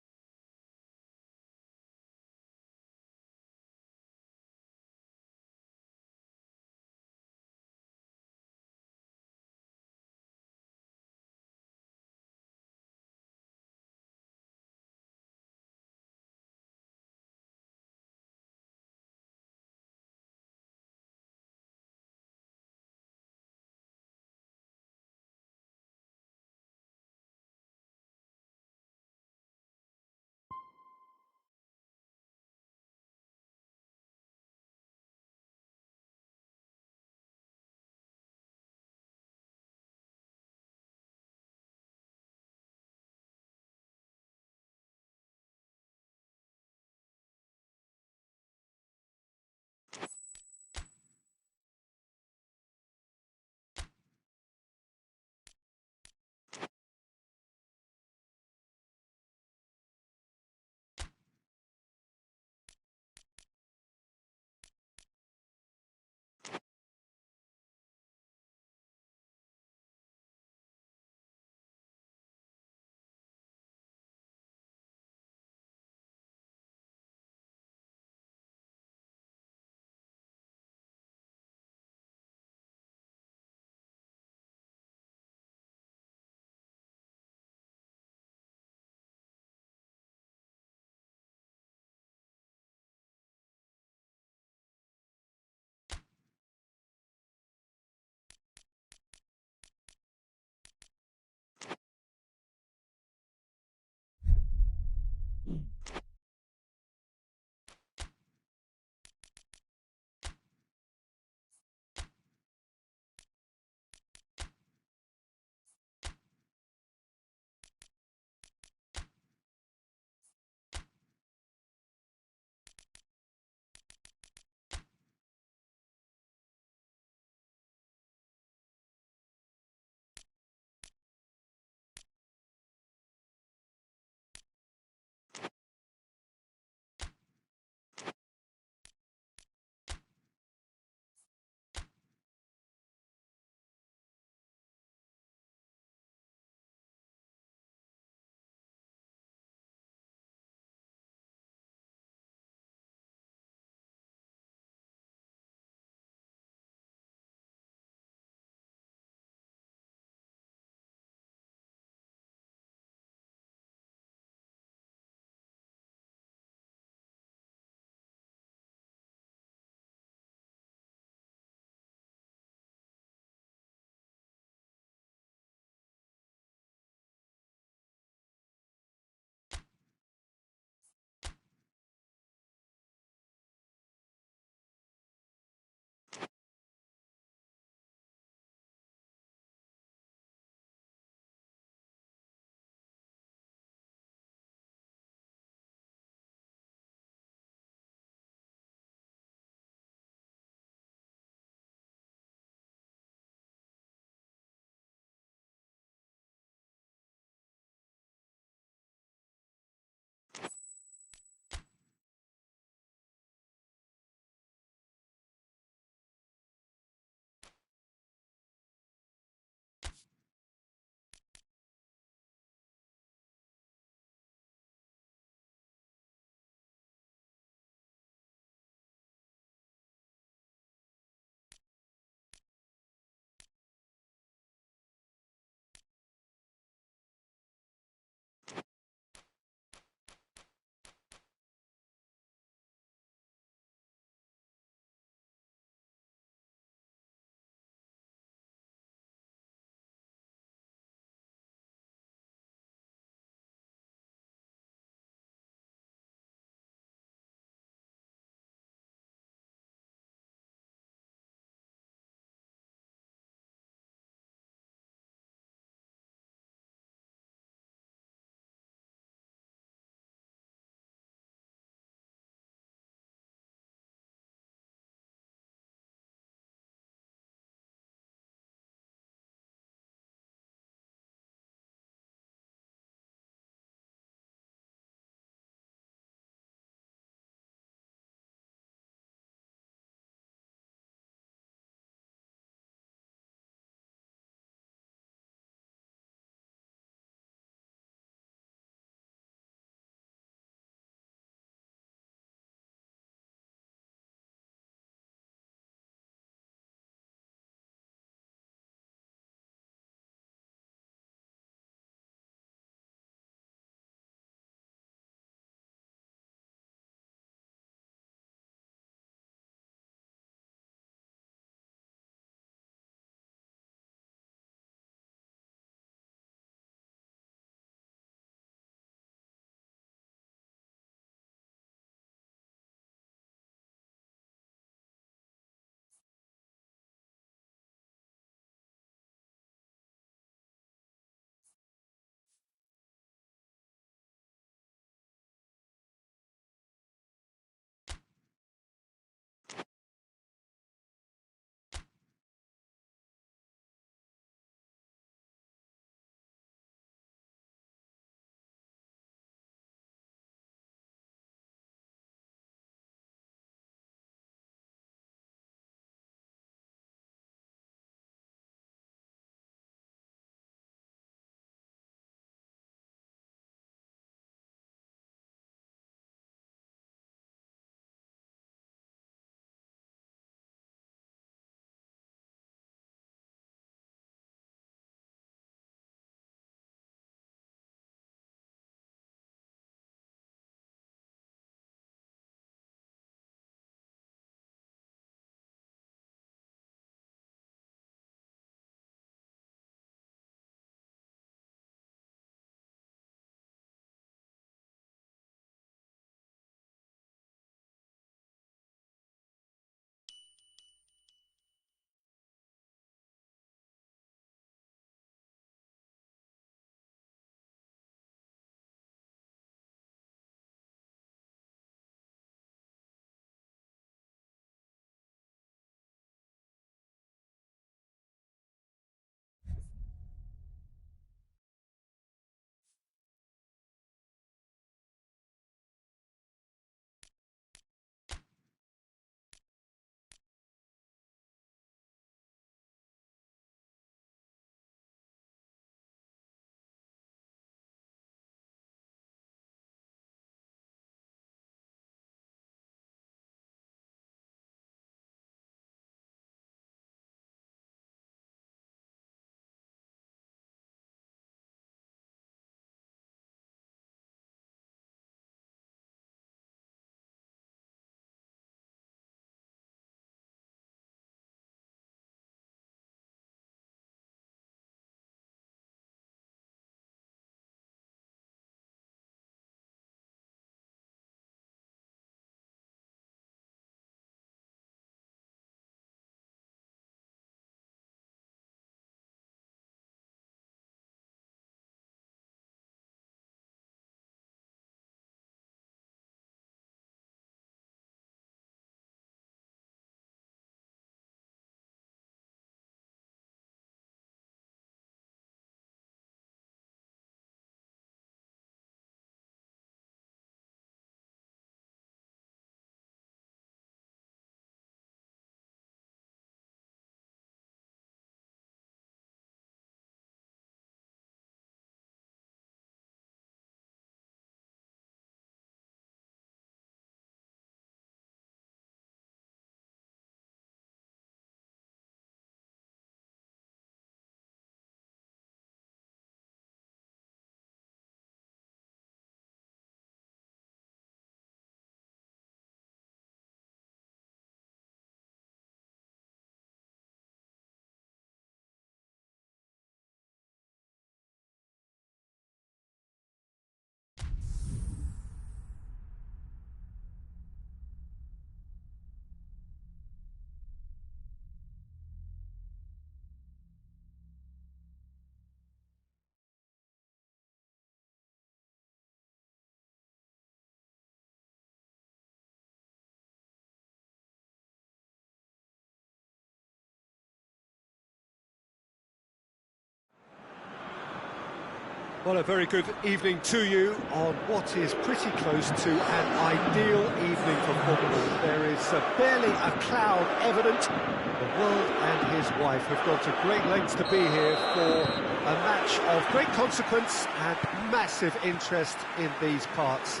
Well, a very good evening to you on what is pretty close to an ideal evening for football. There is barely a cloud evident. The world and his wife have gone to great lengths to be here for a match of great consequence and massive interest in these parts.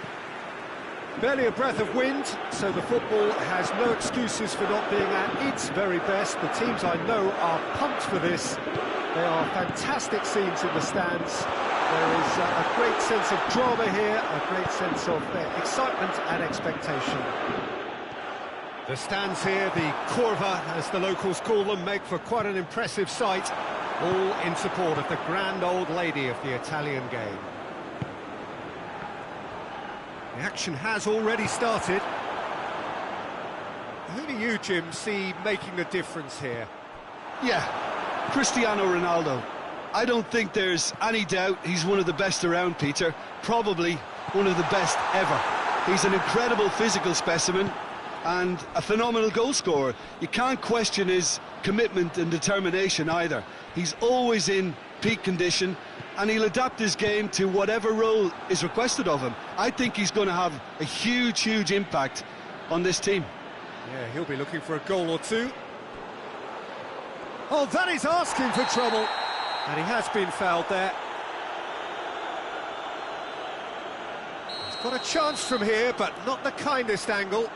Barely a breath of wind, so the football has no excuses for not being at its very best. The teams I know are pumped for this. They are fantastic scenes in the stands. There is a great sense of drama here, a great sense of excitement and expectation. The stands here, the curva, as the locals call them, make for quite an impressive sight, all in support of the grand old lady of the Italian game. The action has already started. Who do you, Jim, see making the difference here? Yeah, Cristiano Ronaldo. I don't think there's any doubt he's one of the best around, Peter. Probably one of the best ever. He's an incredible physical specimen and a phenomenal goal scorer. You can't question his commitment and determination either. He's always in peak condition and he'll adapt his game to whatever role is requested of him. I think he's going to have a huge, huge impact on this team. Yeah, he'll be looking for a goal or two. Oh, that is asking for trouble. And he has been fouled there. He's got a chance from here, but not the kindest angle.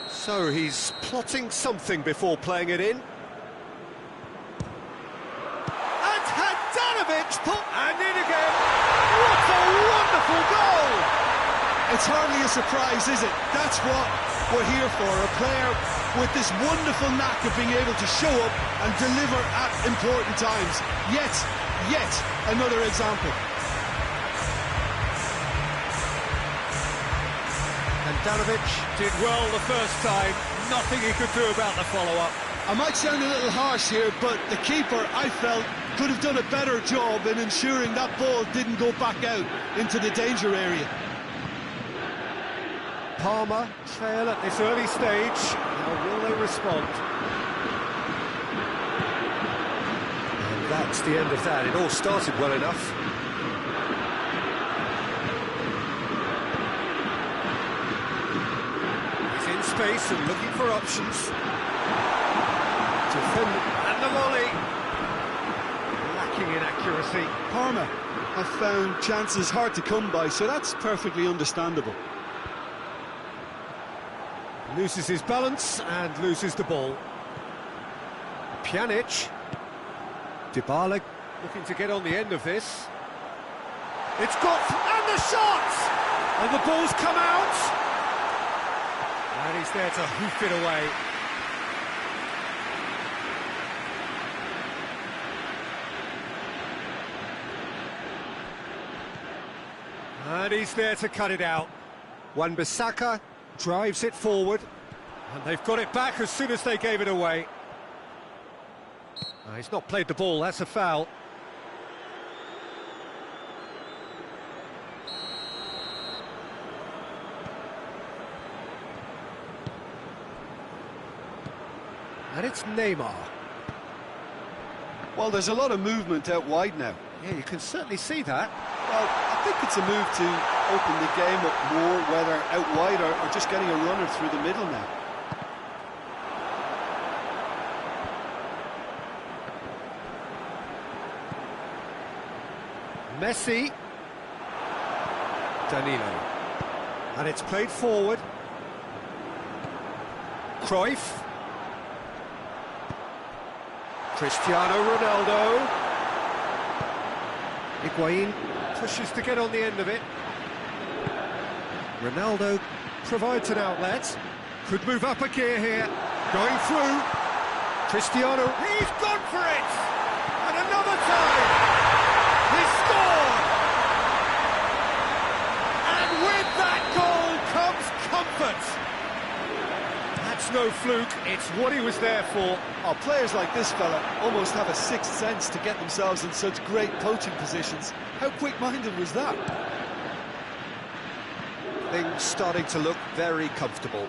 So he's plotting something before playing it in. And Handanovic and in again. What a wonderful goal! It's hardly a surprise, is it? That's what we're here for, a player with this wonderful knack of being able to show up and deliver at important times. Yet another example. Handanovic did well the first time, nothing he could do about the follow-up. I might sound a little harsh here, but the keeper, I felt, could have done a better job in ensuring that ball didn't go back out into the danger area. Parma trail at this early stage. How will they respond? And that's the end of that. It all started well enough. He's in space and looking for options. Defend and the volley. Lacking in accuracy. Parma have found chances hard to come by, so that's perfectly understandable. Loses his balance and loses the ball. Pjanic. Dybala looking to get on the end of this. It's got... and the shot! And the ball's come out! And he's there to hoof it away. And he's there to cut it out. Wan-Bissaka drives it forward, and they've got it back as soon as they gave it away. He's not played the ball, that's a foul. And it's Neymar. Well, there's a lot of movement out wide now. Yeah, you can certainly see that. Well, I think it's a move to open the game up more, whether out wide or just getting a runner through the middle now. Messi. Danilo. And it's played forward. Cruyff. Cristiano Ronaldo. Higuain pushes to get on the end of it. Ronaldo provides an outlet. Could move up a gear here. Going through. Cristiano, he's gone for it! And another time! He scored! And with that goal comes comfort! That's no fluke, it's what he was there for. Oh, players like this fella almost have a sixth sense to get themselves in such great poaching positions. How quick-minded was that? Things starting to look very comfortable.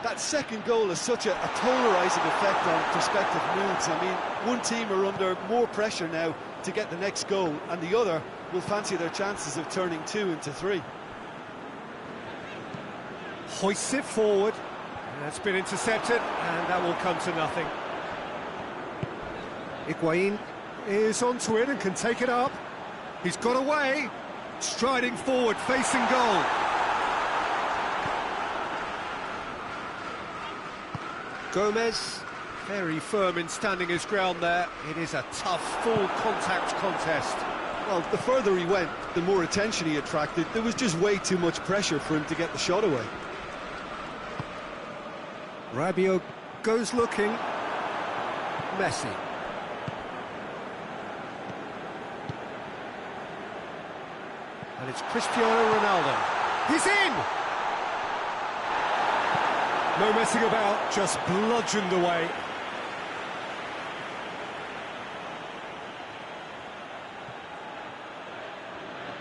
That second goal has such a polarising effect on prospective moods. I mean, one team are under more pressure now to get the next goal, and the other will fancy their chances of turning 2 into 3. Hoists it forward. That's been intercepted, and that will come to nothing. Higuain is onto it and can take it up. He's got away, striding forward, facing goal. Gomez, very firm in standing his ground there. It is a tough, full-contact contest. Well, the further he went, the more attention he attracted. There was just way too much pressure for him to get the shot away. Rabiot goes looking. Messi. And it's Cristiano Ronaldo. He's in! No messing about, just bludgeoned away.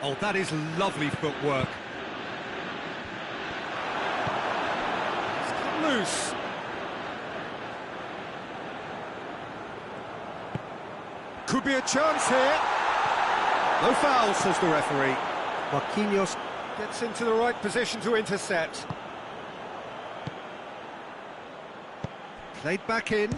Oh, that is lovely footwork. It's cut loose. Could be a chance here. No foul, says the referee. Marquinhos gets into the right position to intercept. Played back in.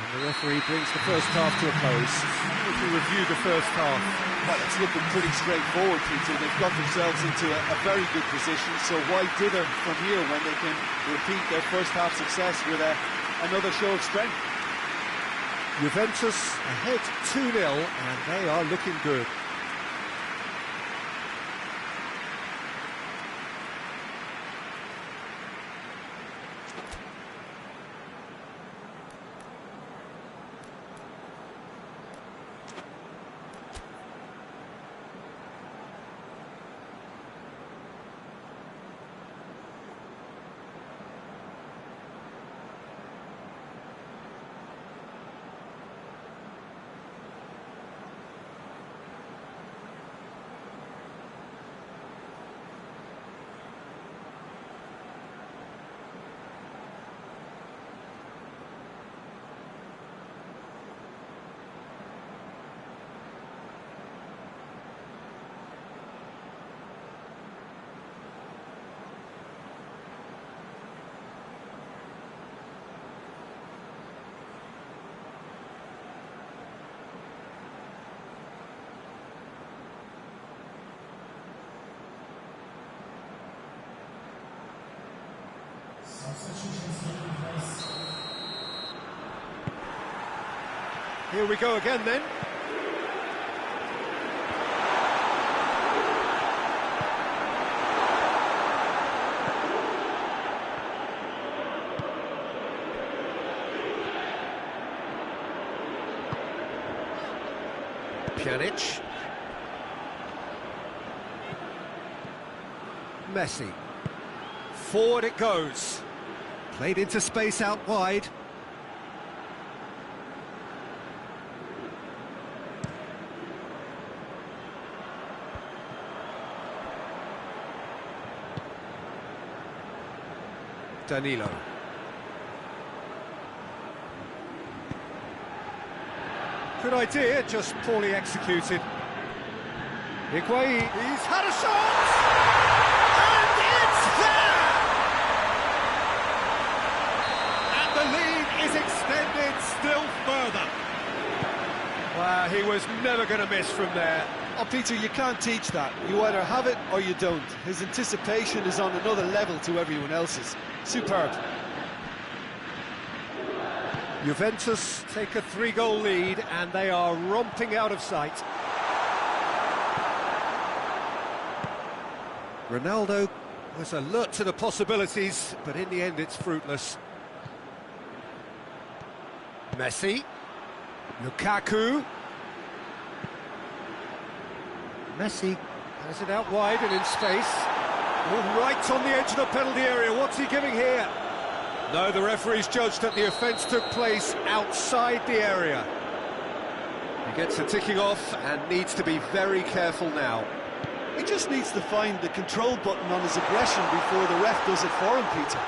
The referee brings the first half to a close. If we review the first half. Well, it's looking pretty straightforward, Peter. They've got themselves into a very good position, so why dither from here when they can repeat their first half success with another show of strength? Juventus ahead 2-0, and they are looking good. Here we go again then. Pjanic. Messi. Forward it goes. Played into space out wide. Danilo. Good idea, just poorly executed. Higuain, he's had a shot! And it's there! And the lead is extended still further. Wow, he was never going to miss from there. Oh, Peter, you can't teach that. You either have it or you don't. His anticipation is on another level to everyone else's. Superb. Juventus take a 3-goal lead and they are romping out of sight. Ronaldo was alert to the possibilities, but in the end it's fruitless. Messi. Lukaku. Messi has it out wide and in space. Oh, right on the edge of the penalty area. What's he giving here? No, the referee's judged that the offence took place outside the area. He gets a ticking off and needs to be very careful now. He just needs to find the control button on his aggression before the ref does it for him, Peter.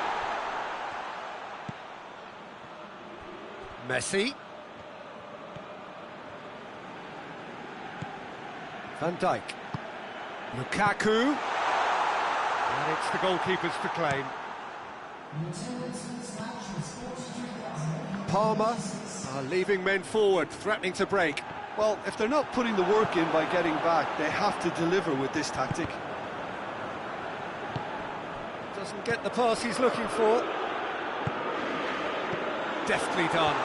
Messi. Van Dijk. Lukaku. And it's the goalkeeper's to claim. Palmer are leaving men forward, threatening to break. Well, if they're not putting the work in by getting back, they have to deliver with this tactic. Doesn't get the pass he's looking for. Deftly done.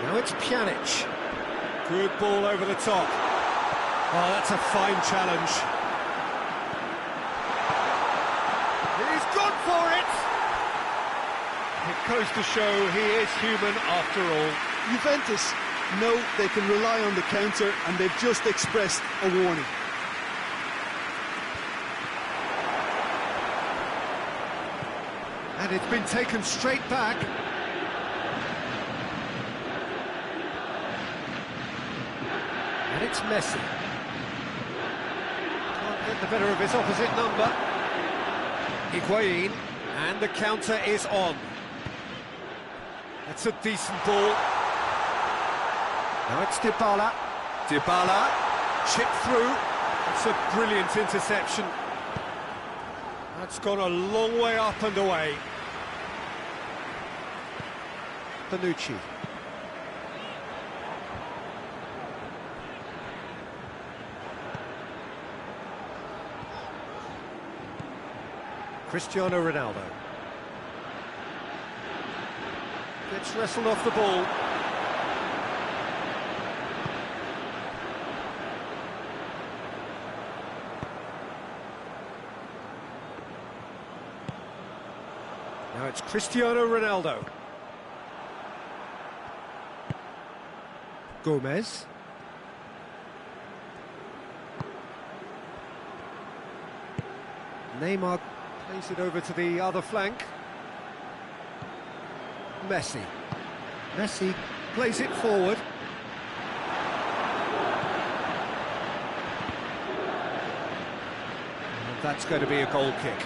Now it's Pjanic. Good ball over the top. Oh, that's a fine challenge. He's gone for it! It goes to show he is human after all. Juventus know they can rely on the counter, and they've just expressed a warning. And it's been taken straight back. And it's Messi. Can't get the better of his opposite number. Higuain, and the counter is on. That's a decent ball. Now it's Dybala. Dybala, chip through. It's a brilliant interception. That's gone a long way up and away. Bonucci. Cristiano Ronaldo. Gets wrestled off the ball. Now it's Cristiano Ronaldo. Gomez. Neymar plays it over to the other flank. Messi. Messi plays it forward. And that's going to be a goal kick.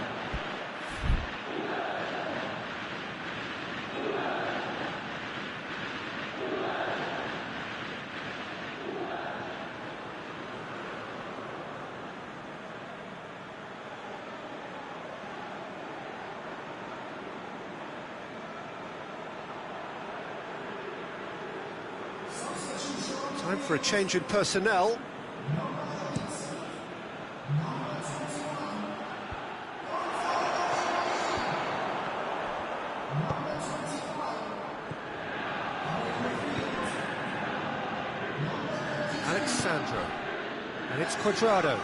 Time for a change in personnel. Alexandro. And it's Cuadrado.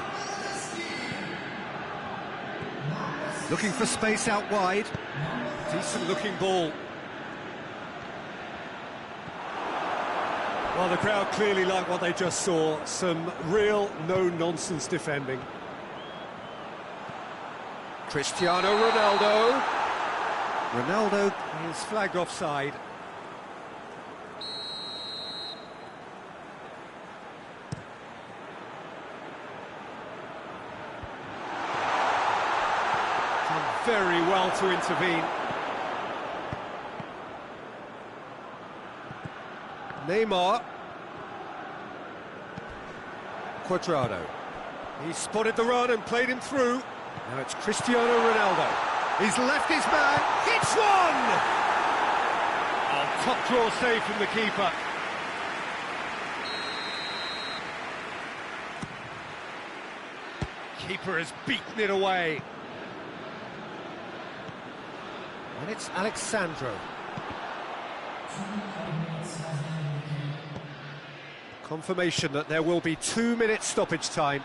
Looking for space out wide. Decent looking ball. Well, the crowd clearly like what they just saw. Some real no-nonsense defending. Cristiano Ronaldo. Ronaldo is flagged offside. Done very well to intervene. Neymar. Cuadrado. He spotted the run and played him through. Now it's Cristiano Ronaldo. He's left his man. Hits one! Oh, top draw save from the keeper. Keeper has beaten it away. And it's Alexandro. Confirmation that there will be 2 minutes stoppage time.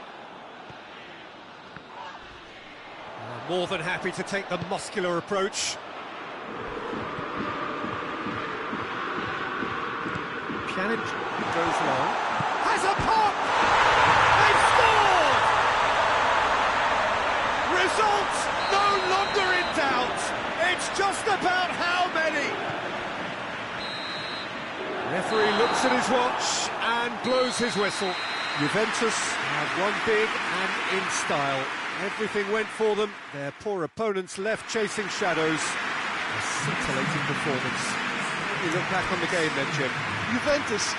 More than happy to take the muscular approach. Pjanic goes long. Has a pop! They've scored! Results no longer in doubt. It's just about how many. his watch and blows his whistle. Juventus have won big and in style. Everything went for them. Their poor opponents left chasing shadows. A scintillating performance. You look back on the game then, Jim. Juventus.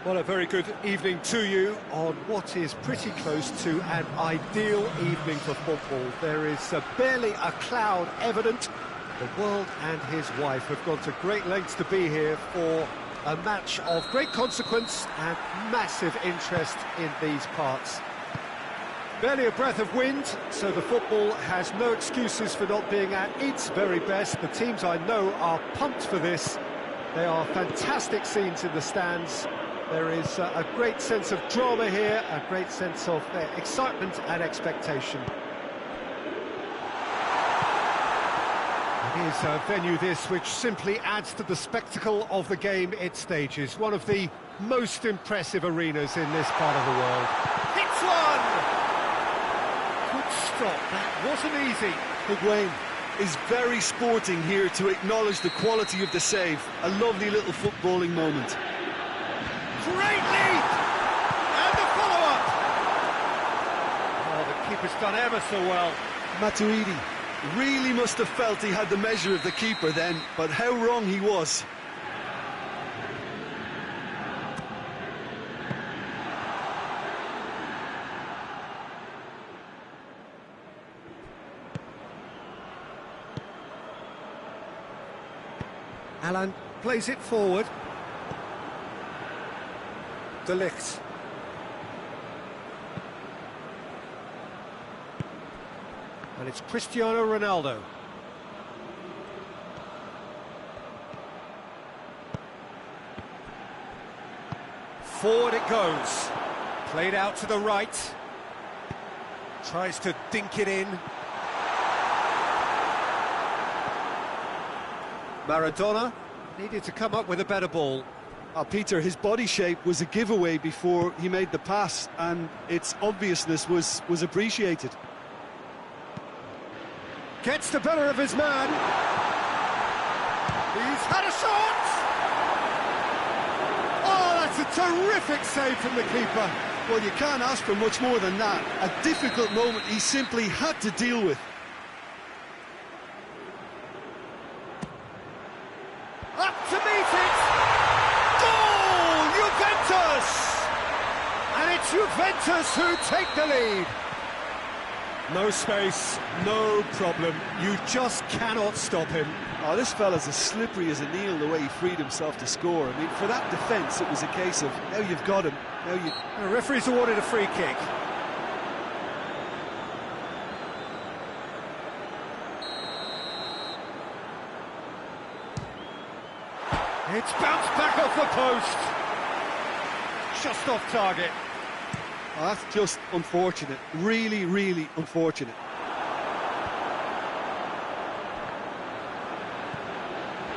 Well, a very good evening to you on what is pretty close to an ideal evening for football. There is barely a cloud evident. The world and his wife have gone to great lengths to be here for a match of great consequence and massive interest in these parts. Barely a breath of wind, so the football has no excuses for not being at its very best. The teams I know are pumped for this. They are fantastic scenes in the stands. There is a great sense of drama here, a great sense of excitement and expectation. It is a venue this which simply adds to the spectacle of the game it stages. One of the most impressive arenas in this part of the world. Hits one! Good stop, that wasn't easy. Higuain is very sporting here to acknowledge the quality of the save. A lovely little footballing moment. Great lead! And the follow-up! Oh, the keeper's done ever so well. Matuidi really must have felt he had the measure of the keeper then, but how wrong he was. Alan plays it forward. De Ligt. And it's Cristiano Ronaldo. Forward it goes. Played out to the right. Tries to dink it in. Maradona needed to come up with a better ball. Peter, his body shape was a giveaway before he made the pass, and its obviousness was appreciated. Gets the better of his man. He's had a shot! Oh, that's a terrific save from the keeper. Well, you can't ask for much more than that. A difficult moment he simply had to deal with. Up to meet it! Goal! Juventus! And it's Juventus who take the lead. No space, no problem. You just cannot stop him. Oh, this fella's as slippery as an eel the way he freed himself to score. I mean, for that defence, it was a case of, now you've got him, now you... The referee's awarded a free kick. It's bounced back off the post. Just off target. Oh, that's just unfortunate. Really, really unfortunate.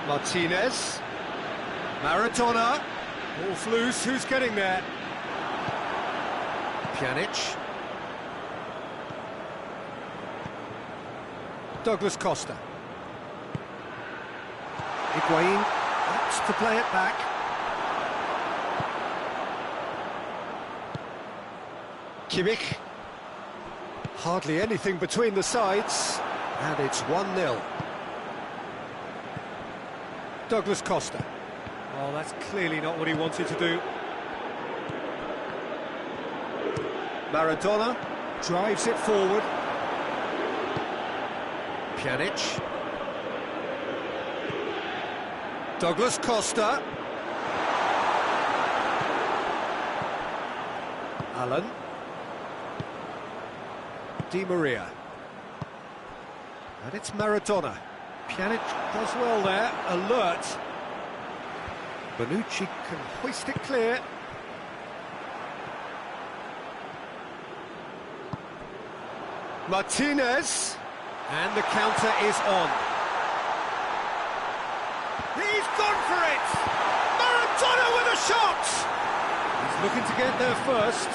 Martinez. Maradona. Ball's loose. Who's getting there? Pjanic. Douglas Costa. Higuain opts to play it back. Kimmich. Hardly anything between the sides, and it's 1-0. Douglas Costa. Oh, that's clearly not what he wanted to do. Maradona drives it forward. Pjanic. Douglas Costa. Allen. Di Maria. And it's Maradona. Pjanic does well there, alert. Bonucci can hoist it clear. Martinez. And the counter is on. He's gone for it! Maradona with a shot! He's looking to get there first.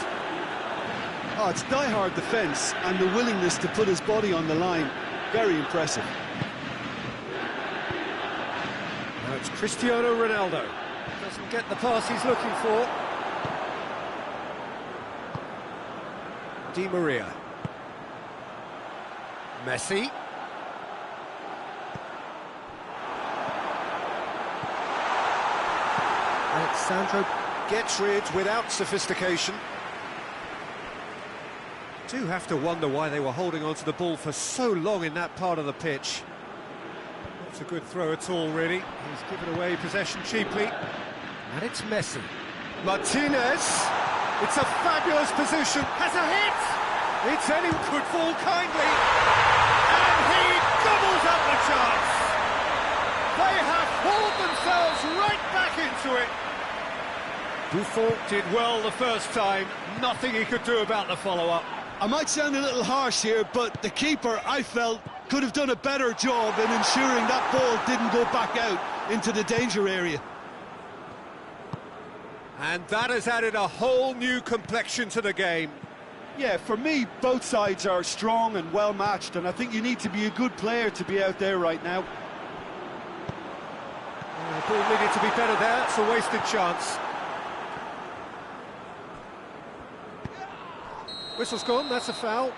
Oh, it's die-hard defence and the willingness to put his body on the line. Very impressive. Now it's Cristiano Ronaldo. Doesn't get the pass he's looking for. Di Maria. Messi. Alexandro gets rid without sophistication. Do have to wonder why they were holding on to the ball for so long in that part of the pitch. Not a good throw at all, really. He's given away possession cheaply. And it's Messi. Martinez. It's a fabulous position. Has a hit. It's anyone could fall kindly. And he gobbles up the chance. They have hauled themselves right back into it. Buffon did well the first time. Nothing he could do about the follow-up. I might sound a little harsh here, but the keeper, I felt, could have done a better job in ensuring that ball didn't go back out into the danger area. And that has added a whole new complexion to the game. Yeah, for me, both sides are strong and well-matched, and I think you need to be a good player to be out there right now. The ball needed to be better there. It's a wasted chance. Whistle's gone, that's a foul.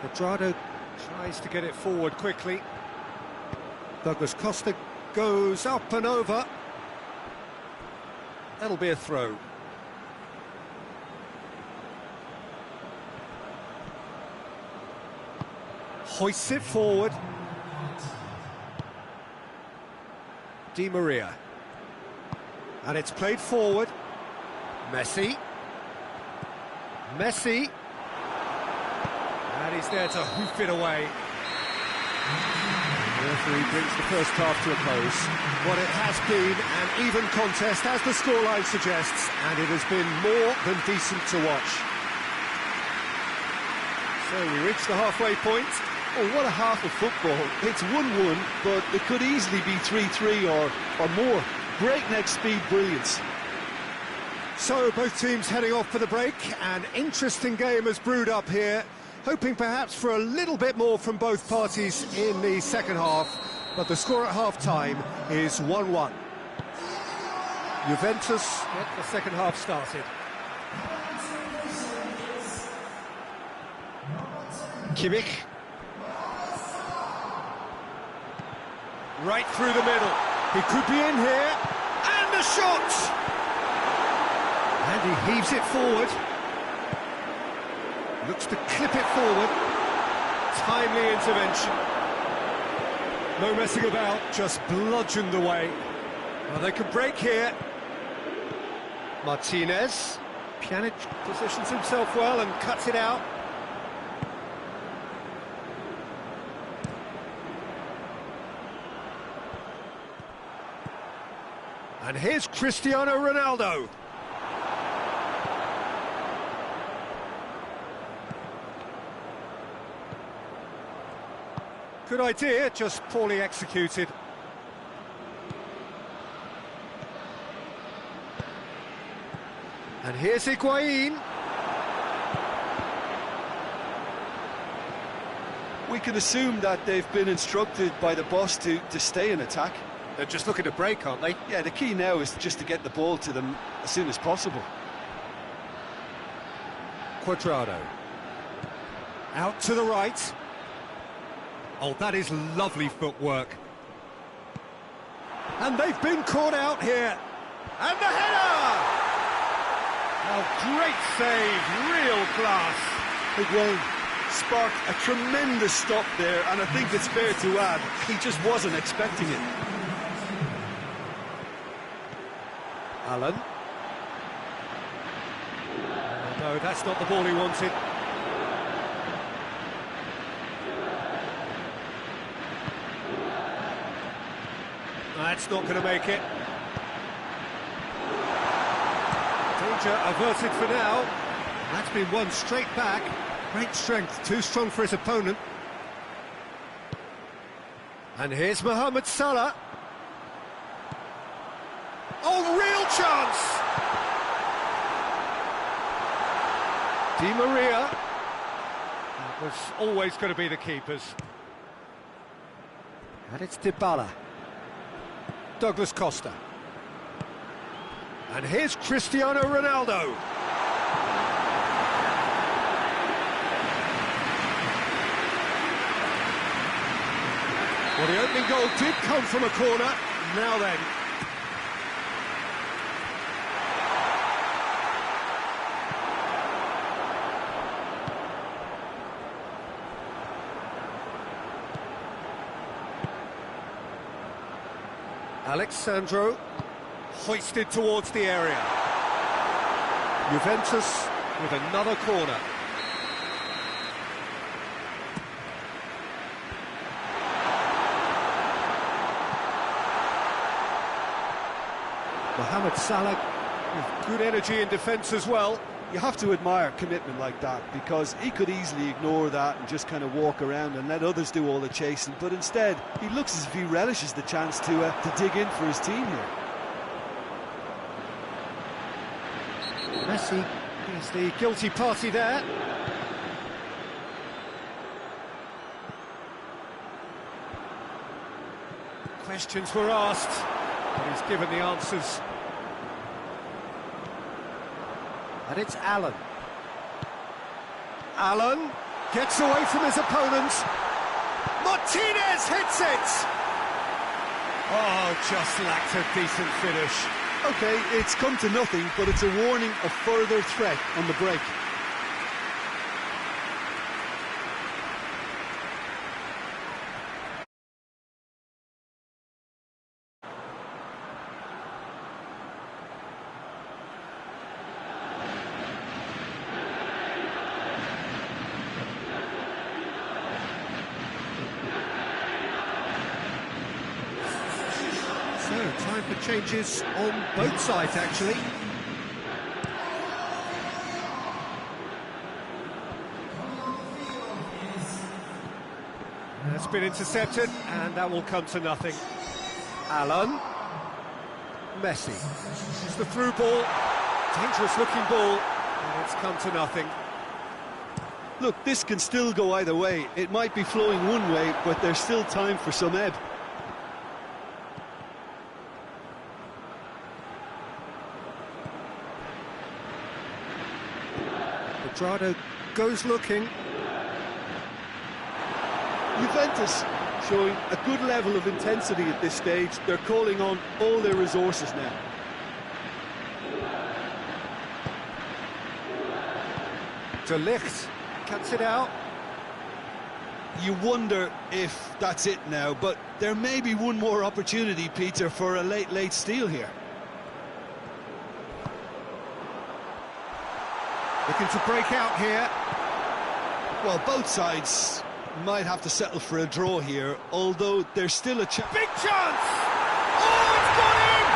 Quadrado tries to get it forward quickly. Douglas Costa goes up and over. That'll be a throw. Hoists it forward. Di Maria. And it's played forward. Messi. Messi. And he's there to hoof it away. The referee brings the first half to a close. What it has been an even contest, as the scoreline suggests, and it has been more than decent to watch. So we reach the halfway point. Oh, what a half of football. It's 1-1, but it could easily be 3-3 or more. Breakneck speed brilliance. So both teams heading off for the break. An interesting game has brewed up here, hoping perhaps for a little bit more from both parties in the second half, but the score at half-time is 1-1. Juventus get the second half started. Kimmich. Right through the middle. He could be in here. And a shot! And he heaves it forward. Looks to clip it forward. Timely intervention. No messing about, just bludgeoned away. Well, they can break here. Martinez. Pjanic positions himself well and cuts it out. And here's Cristiano Ronaldo. Good idea, just poorly executed. And here's Higuain. We can assume that they've been instructed by the boss to stay in attack. They're just looking to break, aren't they? Yeah, the key now is just to get the ball to them as soon as possible. Cuadrado. Out to the right. Oh, that is lovely footwork. And they've been caught out here. And the header! Oh, great save, real class. Higuain sparked a tremendous stop there, and I think it's fair to add, he just wasn't expecting it. Allen. No, that's not the ball he wanted. That's not going to make it. Danger averted for now. That's been won straight back. Great strength, too strong for his opponent. And here's Mohamed Salah. Oh, real chance! Di Maria. That was always going to be the keepers. And it's Dybala. Douglas Costa. And here's Cristiano Ronaldo. Well, the opening goal did come from a corner. Now then. Alexandro hoisted towards the area. Juventus with another corner. Mohamed Salah with good energy in defence as well. You have to admire commitment like that, because he could easily ignore that and just kind of walk around and let others do all the chasing, but instead he looks as if he relishes the chance to dig in for his team here. Messi is the guilty party there. Questions were asked, but he's given the answers. And it's Allen. Allen gets away from his opponent. Martinez hits it! Oh, just lacked a decent finish. OK, it's come to nothing, but it's a warning of further threat on the break. time for changes on both sides, actually. That's been intercepted, and that will come to nothing. Alan. Messi. This is the through ball. Dangerous-looking ball, and it's come to nothing. Look, this can still go either way. It might be flowing one way, but there's still time for some ebb. Quadrado goes looking. Juventus showing a good level of intensity at this stage. They're calling on all their resources now. De Ligt cuts it out. You wonder if that's it now, but there may be one more opportunity, Peter, for a late steal here. Looking to break out here. Well, both sides might have to settle for a draw here, although there's still a chance. Big chance! Oh, it's gone in!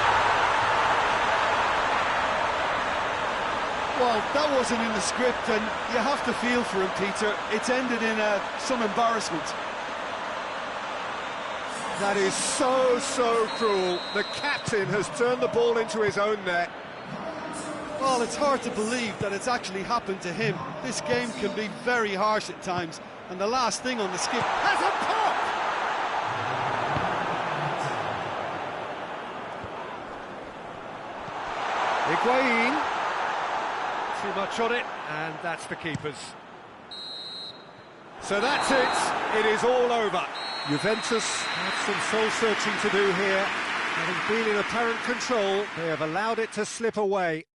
Well, that wasn't in the script, and you have to feel for him, Peter. It's ended in some embarrassment. That is so cruel. The captain has turned the ball into his own net. Well, it's hard to believe that it's actually happened to him. This game can be very harsh at times, and the last thing on the skip Has a pop! Higuain. Too much on it, and that's the keeper's. So that's it. It is all over. Juventus have some soul-searching to do here. Having been in apparent control, they have allowed it to slip away.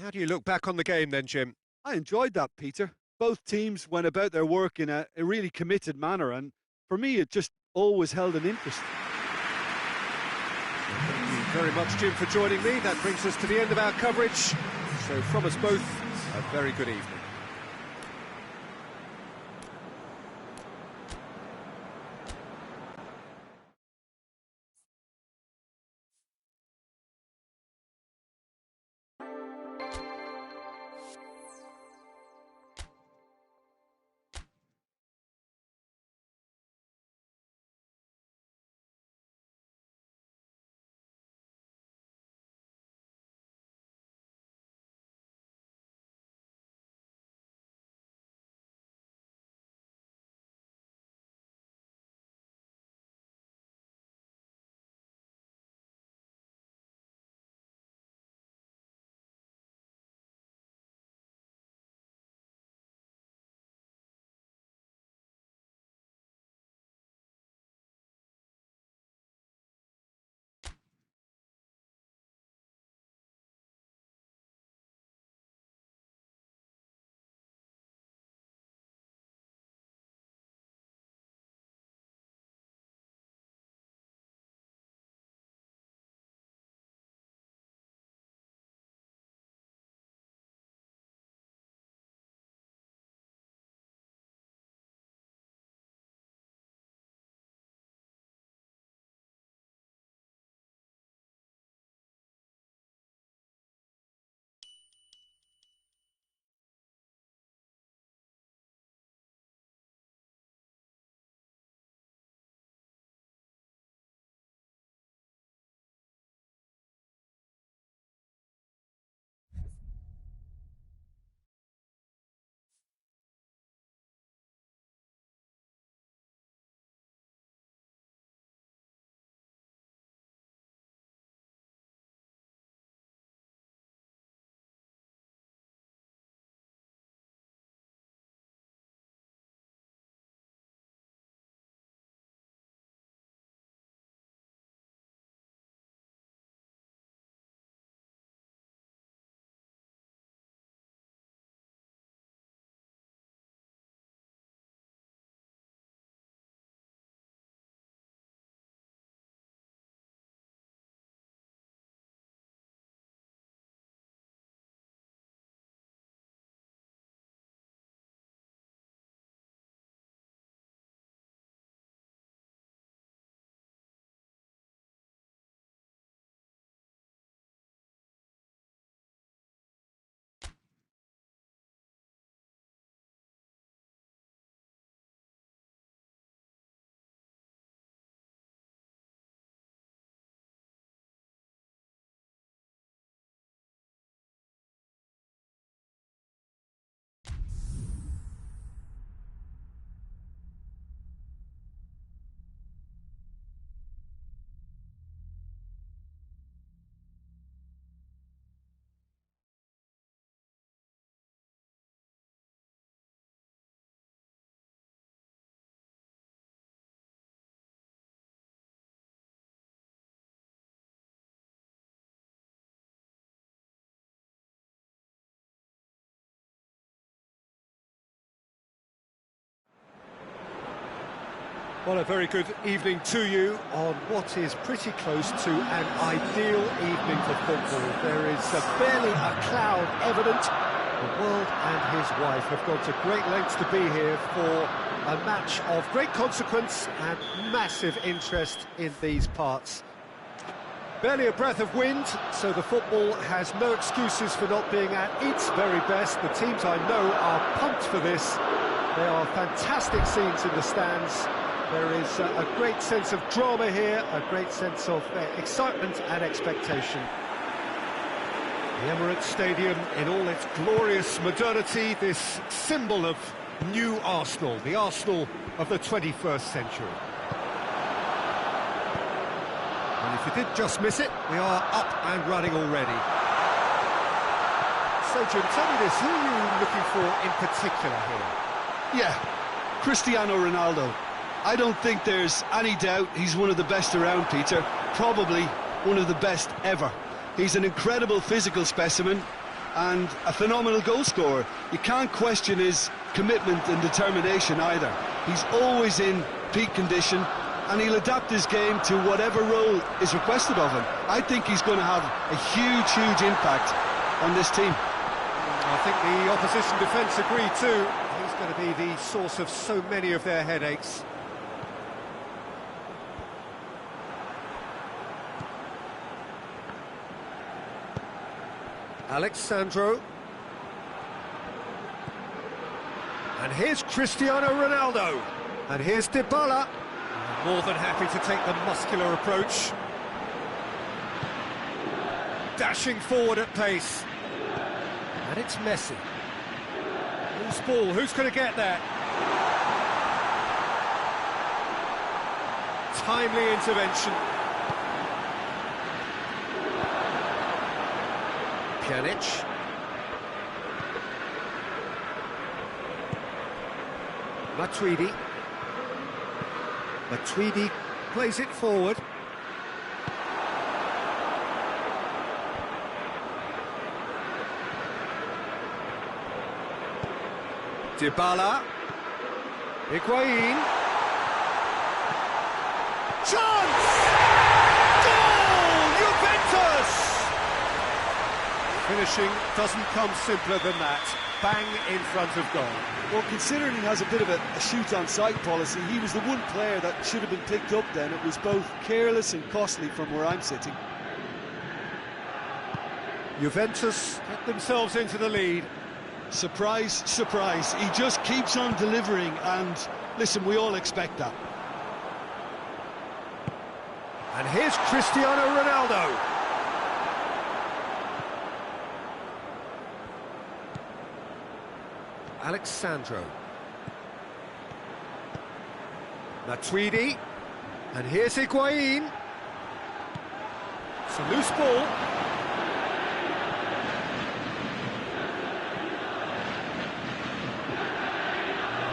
How do you look back on the game then, Jim? I enjoyed that, Peter. Both teams went about their work in a really committed manner, and for me it just always held an interest. Thank you very much, Jim, for joining me. That brings us to the end of our coverage. So from us both, a very good evening. Well, a very good evening to you on what is pretty close to an ideal evening for football. There is barely a cloud evident. The world and his wife have gone to great lengths to be here for a match of great consequence and massive interest in these parts. Barely a breath of wind, so the football has no excuses for not being at its very best. The teams I know are pumped for this. There are fantastic scenes in the stands. There is a great sense of drama here, a great sense of excitement and expectation. The Emirates Stadium in all its glorious modernity, this symbol of new Arsenal, the Arsenal of the 21st century. And if you did just miss it, we are up and running already. So Jim, tell me this, who are you looking for in particular here? Yeah, Cristiano Ronaldo. I don't think there's any doubt he's one of the best around, Peter. Probably one of the best ever. He's an incredible physical specimen and a phenomenal goal scorer. You can't question his commitment and determination either. He's always in peak condition and he'll adapt his game to whatever role is requested of him. I think he's going to have a huge impact on this team. I think the opposition defence agree too. He's going to be the source of so many of their headaches. Alexandro. And here's Cristiano Ronaldo. And here's Dybala. More than happy to take the muscular approach. Dashing forward at pace. And it's Messi. Loose ball, who's going to get that? Timely intervention. Pjanic. Matuidi. Matuidi plays it forward. Dybala. Higuain. Chance! Goal! Juventus! Finishing doesn't come simpler than that. Bang in front of goal. Well, considering he has a bit of a shoot-on-sight policy, he was the one player that should have been picked up then. It was both careless and costly from where I'm sitting. Juventus get themselves into the lead. Surprise, surprise. He just keeps on delivering and, listen, we all expect that. And here's Cristiano Ronaldo. Alexandro. Matuidi. And here's Higuain. It's a loose ball.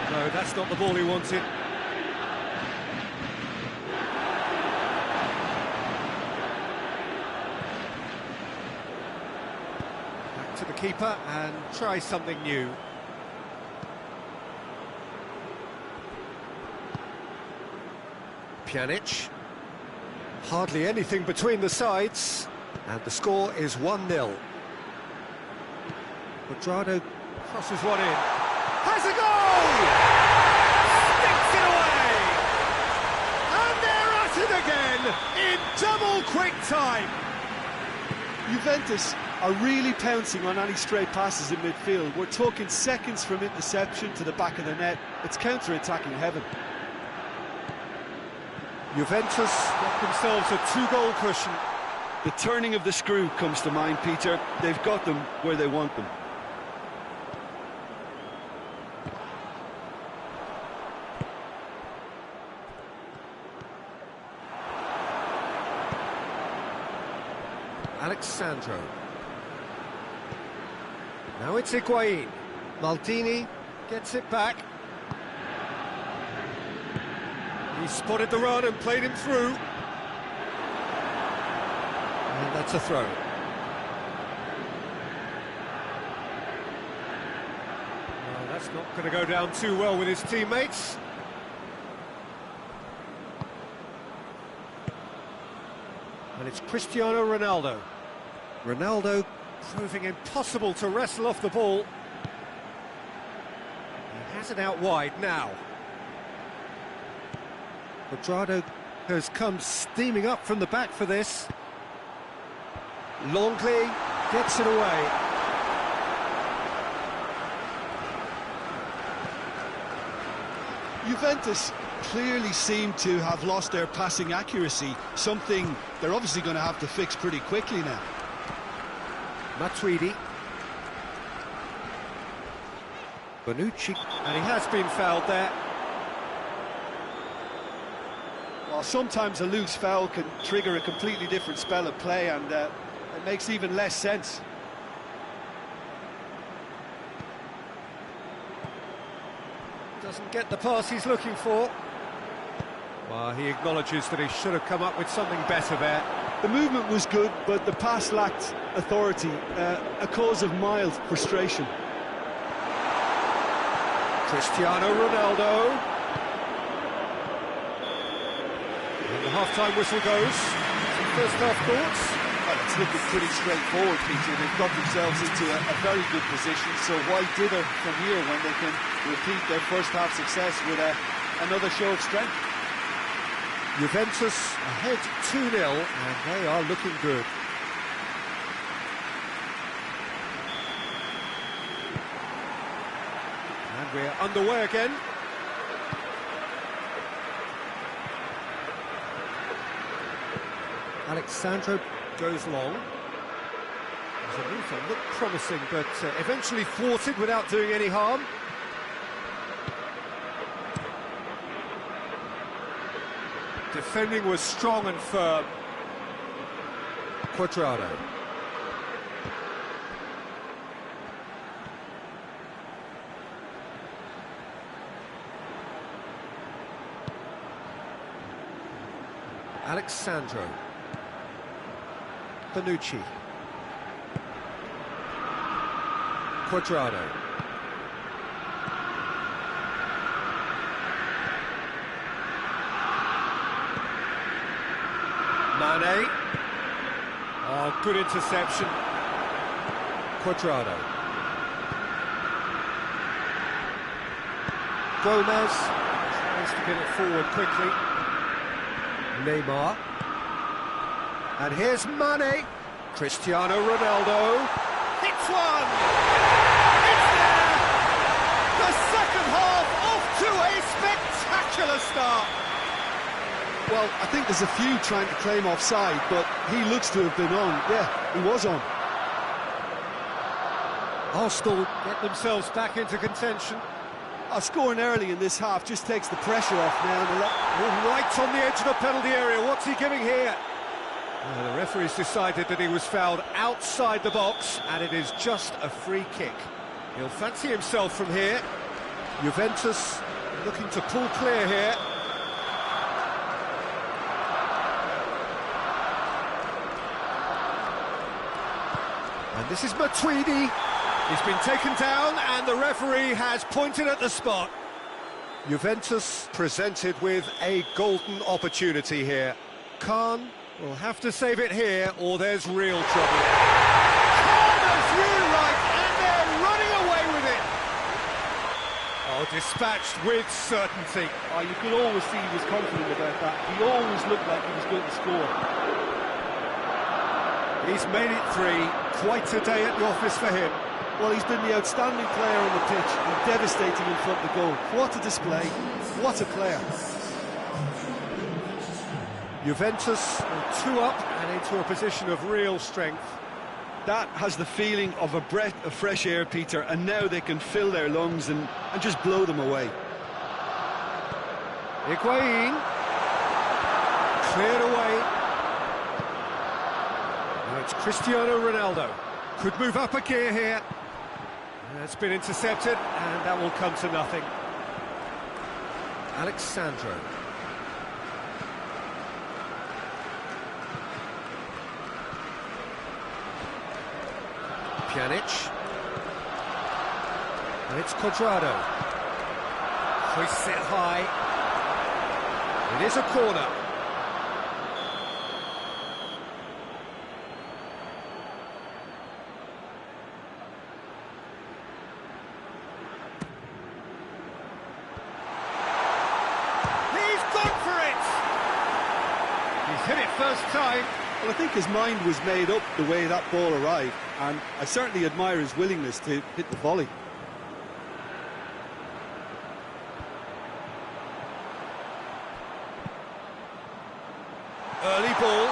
No, that's not the ball he wanted. Back to the keeper and try something new. Pjanic. Hardly anything between the sides, and the score is 1-0. Quadrado crosses one in. Has a goal! Sticks it away! And they're at it again in double quick time. Juventus are really pouncing on any stray passes in midfield. We're talking seconds from interception to the back of the net. It's counter-attacking heaven. Juventus got themselves a two-goal cushion. The turning of the screw comes to mind, Peter. They've got them where they want them. Alexandro. Now it's Higuain. Maldini gets it back. He spotted the run and played him through. And that's a throw. Well, that's not going to go down too well with his teammates. it's Cristiano Ronaldo. Ronaldo proving impossible to wrestle off the ball. He has it out wide now. Cuadrado has come steaming up from the back for this. Longley gets it away. Juventus clearly seem to have lost their passing accuracy, something they're obviously going to have to fix pretty quickly now. Matuidi. Bonucci, and he has been fouled there. Well, sometimes a loose foul can trigger a completely different spell of play, and it makes even less sense. Doesn't get the pass he's looking for. Well, he acknowledges that he should have come up with something better there. The movement was good, but the pass lacked authority, a cause of mild frustration. Cristiano Ronaldo. And the half-time whistle goes. Some first-half thoughts? Well, it's looking pretty straightforward, Peter. They've got themselves into a very good position, so why dither from here when they can repeat their first-half success with another show of strength? Juventus ahead 2-0, and they are looking good. And we're underway again. Alexandro goes long. The move looked promising, but eventually thwarted without doing any harm. Defending was strong and firm. Cuadrado. Alexandro. Bonucci. Cuadrado. Mane. Oh, good interception. Cuadrado. Gomez tries to get it forward quickly. Neymar. And here's Mane. Cristiano Ronaldo. Hits one! It's there! The second half off to a spectacular start. Well, I think there's a few trying to claim offside, but he looks to have been on. Yeah, he was on. Arsenal get themselves back into contention. Scoring early in this half just takes the pressure off now. Right on the edge of the penalty area. What's he giving here? The referee's decided that he was fouled outside the box, and it is just a free kick. He'll fancy himself from here. Juventus looking to pull clear here. And this is Matuidi. He's been taken down, and the referee has pointed at the spot. Juventus presented with a golden opportunity here. Khan will have to save it here, or there's real trouble. Corners you right, and they're running away with it. Oh, dispatched with certainty. Oh, you could always see he was confident about that. He always looked like he was going to score. He's made it three. Quite a day at the office for him. Well, he's been the outstanding player on the pitch and devastating in front of the goal. What a display, what a player. Juventus two up and into a position of real strength. That has the feeling of a breath of fresh air, Peter, and now they can fill their lungs and just blow them away. Higuain. Cleared away. Now it's Cristiano Ronaldo. Could move up a gear here. It's been intercepted, and that will come to nothing. Alexandro. Pjanic. And it's Cuadrado. Hoists it high. It is a corner. hit it first time. Well, I think his mind was made up the way that ball arrived, and I certainly admire his willingness to hit the volley. Early ball.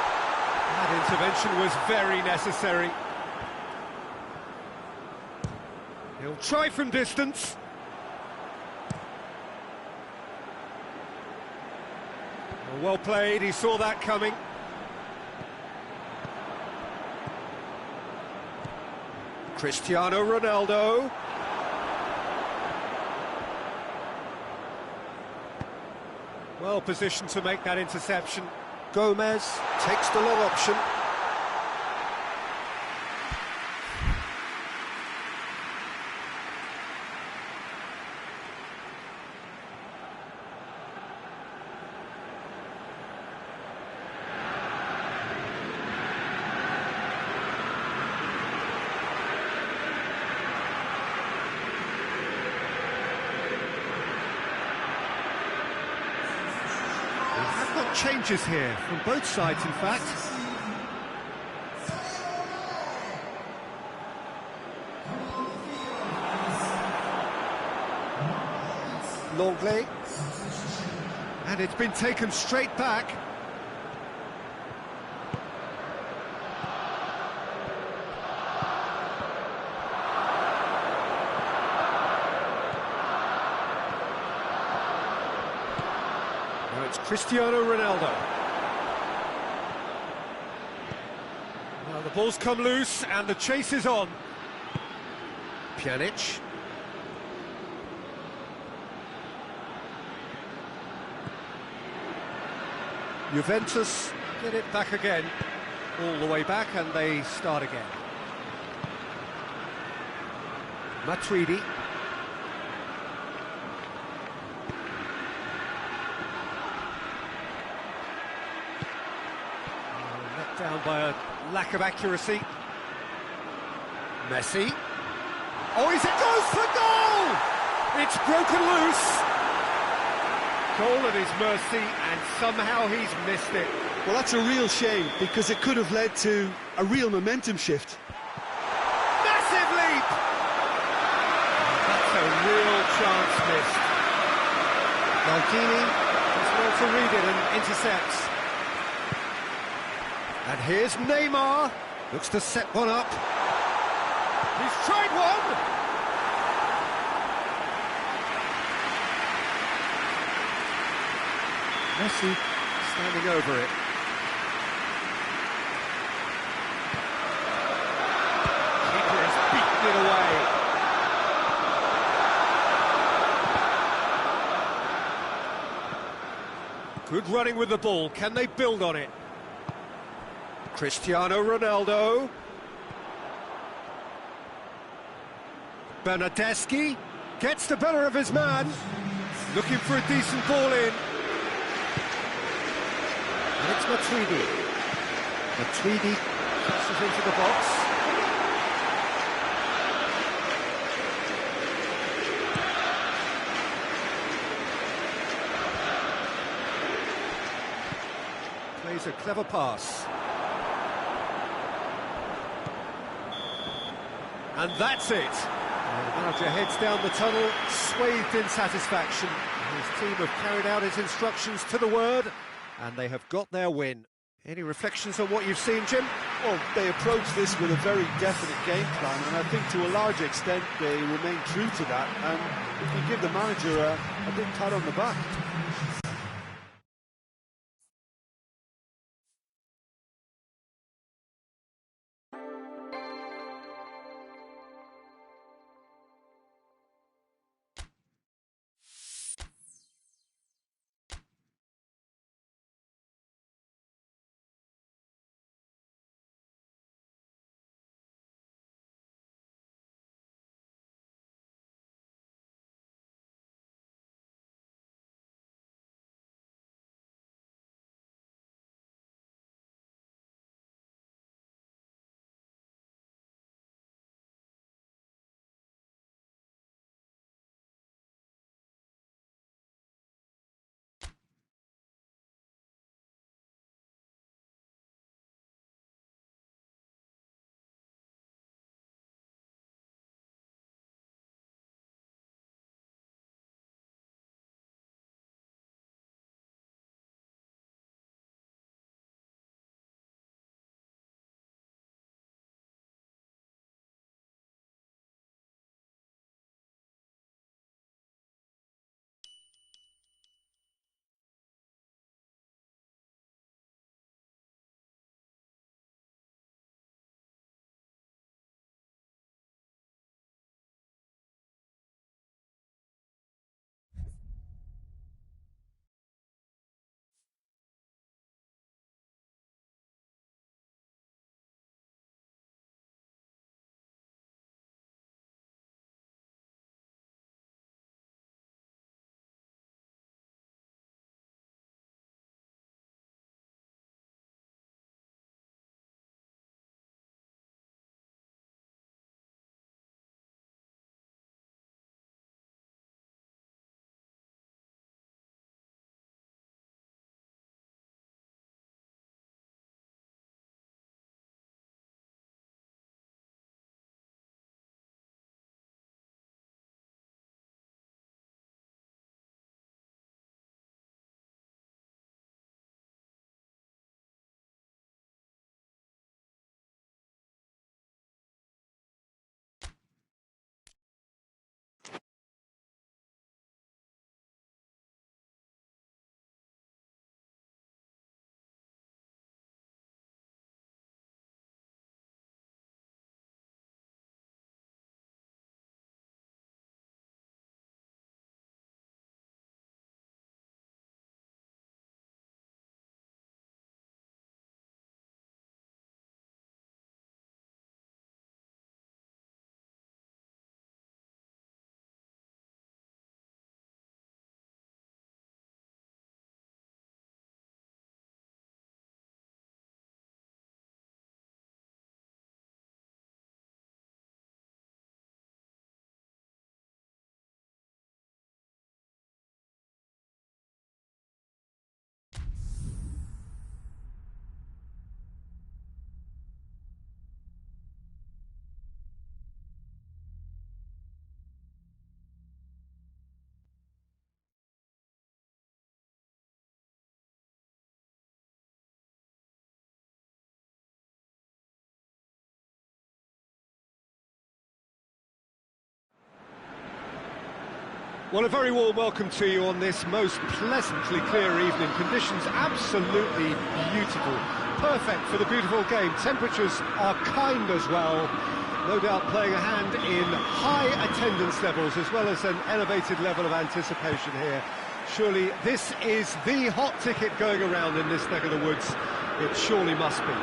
That intervention was very necessary. He'll try from distance. Well played, he saw that coming. Cristiano Ronaldo. Well positioned to make that interception. Gomez takes the long option. We've got changes here from both sides, in fact. Longley, and it's been taken straight back. Now it's Cristiano Ronaldo. Well, the ball's come loose and the chase is on. Pjanic. Juventus get it back again, all the way back, and they start again. Matuidi. Let down by a lack of accuracy. Messi. Oh, it goes for goal! It's broken loose. Goal at his mercy, and somehow he's missed it. Well, that's a real shame, because it could have led to a real momentum shift. Massive leap! That's a real chance missed. Maldini is well to read it and intercepts. And here's Neymar, looks to set one up. He's tried one! Messi standing over it. Keeper has beaten it away. Good running with the ball. Can they build on it? Cristiano Ronaldo. Bernardeschi gets the better of his man. Looking for a decent ball in. And it's Matuidi. Matuidi crosses into the box. Plays a clever pass. And that's it. The manager heads down the tunnel, swathed in satisfaction. His team have carried out his instructions to the word, and they have got their win. Any reflections on what you've seen, Jim? Well, they approached this with a very definite game plan, and I think to a large extent they remain true to that, and we can give the manager a big pat on the back. Well, a very warm welcome to you on this most pleasantly clear evening. Conditions absolutely beautiful. Perfect for the beautiful game. Temperatures are kind as well. No doubt playing a hand in high attendance levels as well as an elevated level of anticipation here. Surely this is the hot ticket going around in this neck of the woods. It surely must be.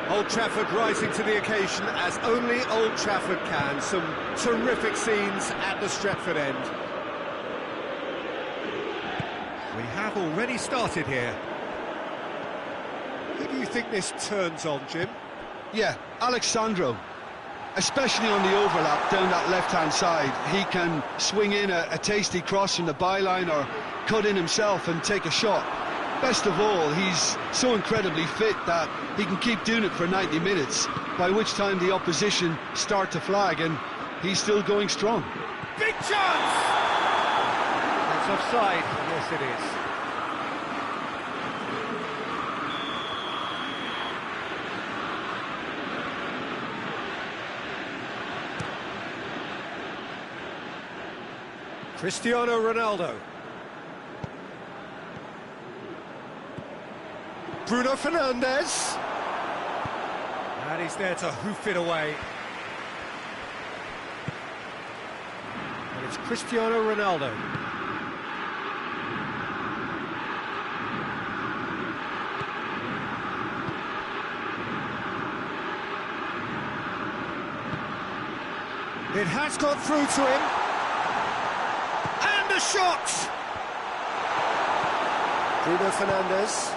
Old Trafford rising to the occasion as only Old Trafford can. Some terrific scenes at the Stretford end. We have already started here. Who do you think this turns on, Jim? Yeah, Alexandro. Especially on the overlap down that left-hand side. He can swing in a tasty cross from the byline or cut in himself and take a shot. Best of all, he's so incredibly fit that he can keep doing it for 90 minutes, by which time the opposition start to flag, and he's still going strong. Big chance! That's offside. Yes, it is. Cristiano Ronaldo. Bruno Fernandes. And he's there to hoof it away. And it's Cristiano Ronaldo. It has got through to him. And a shot! Bruno Fernandes.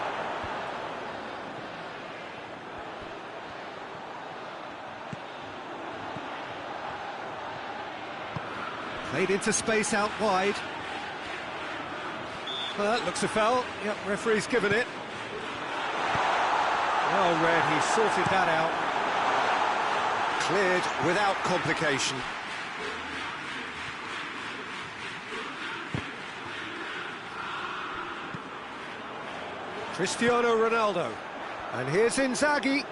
Played into space out wide. Well, that looks a foul. Yep, referee's given it. Well read, he sorted that out. Cleared without complication. Cristiano Ronaldo. And here's Inzaghi.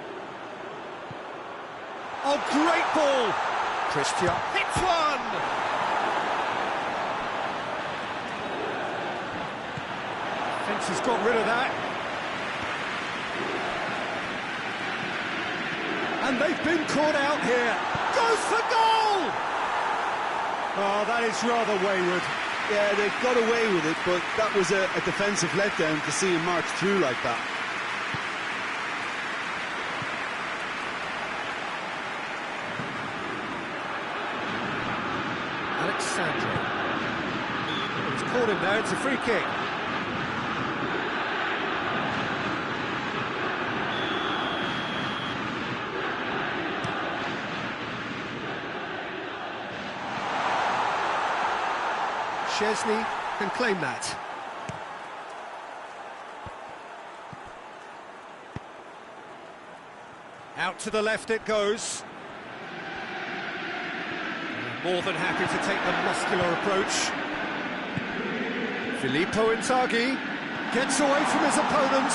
Oh, great ball! Cristiano hits one! Fence has got rid of that. And they've been caught out here. Goes for goal! Oh, that is rather wayward. Yeah, they've got away with it, but that was a defensive letdown to see him march through like that. Alexandro. He's caught him there, it's a free kick. Chesney can claim that. Out to the left it goes. More than happy to take the muscular approach. Filippo Inzaghi gets away from his opponent.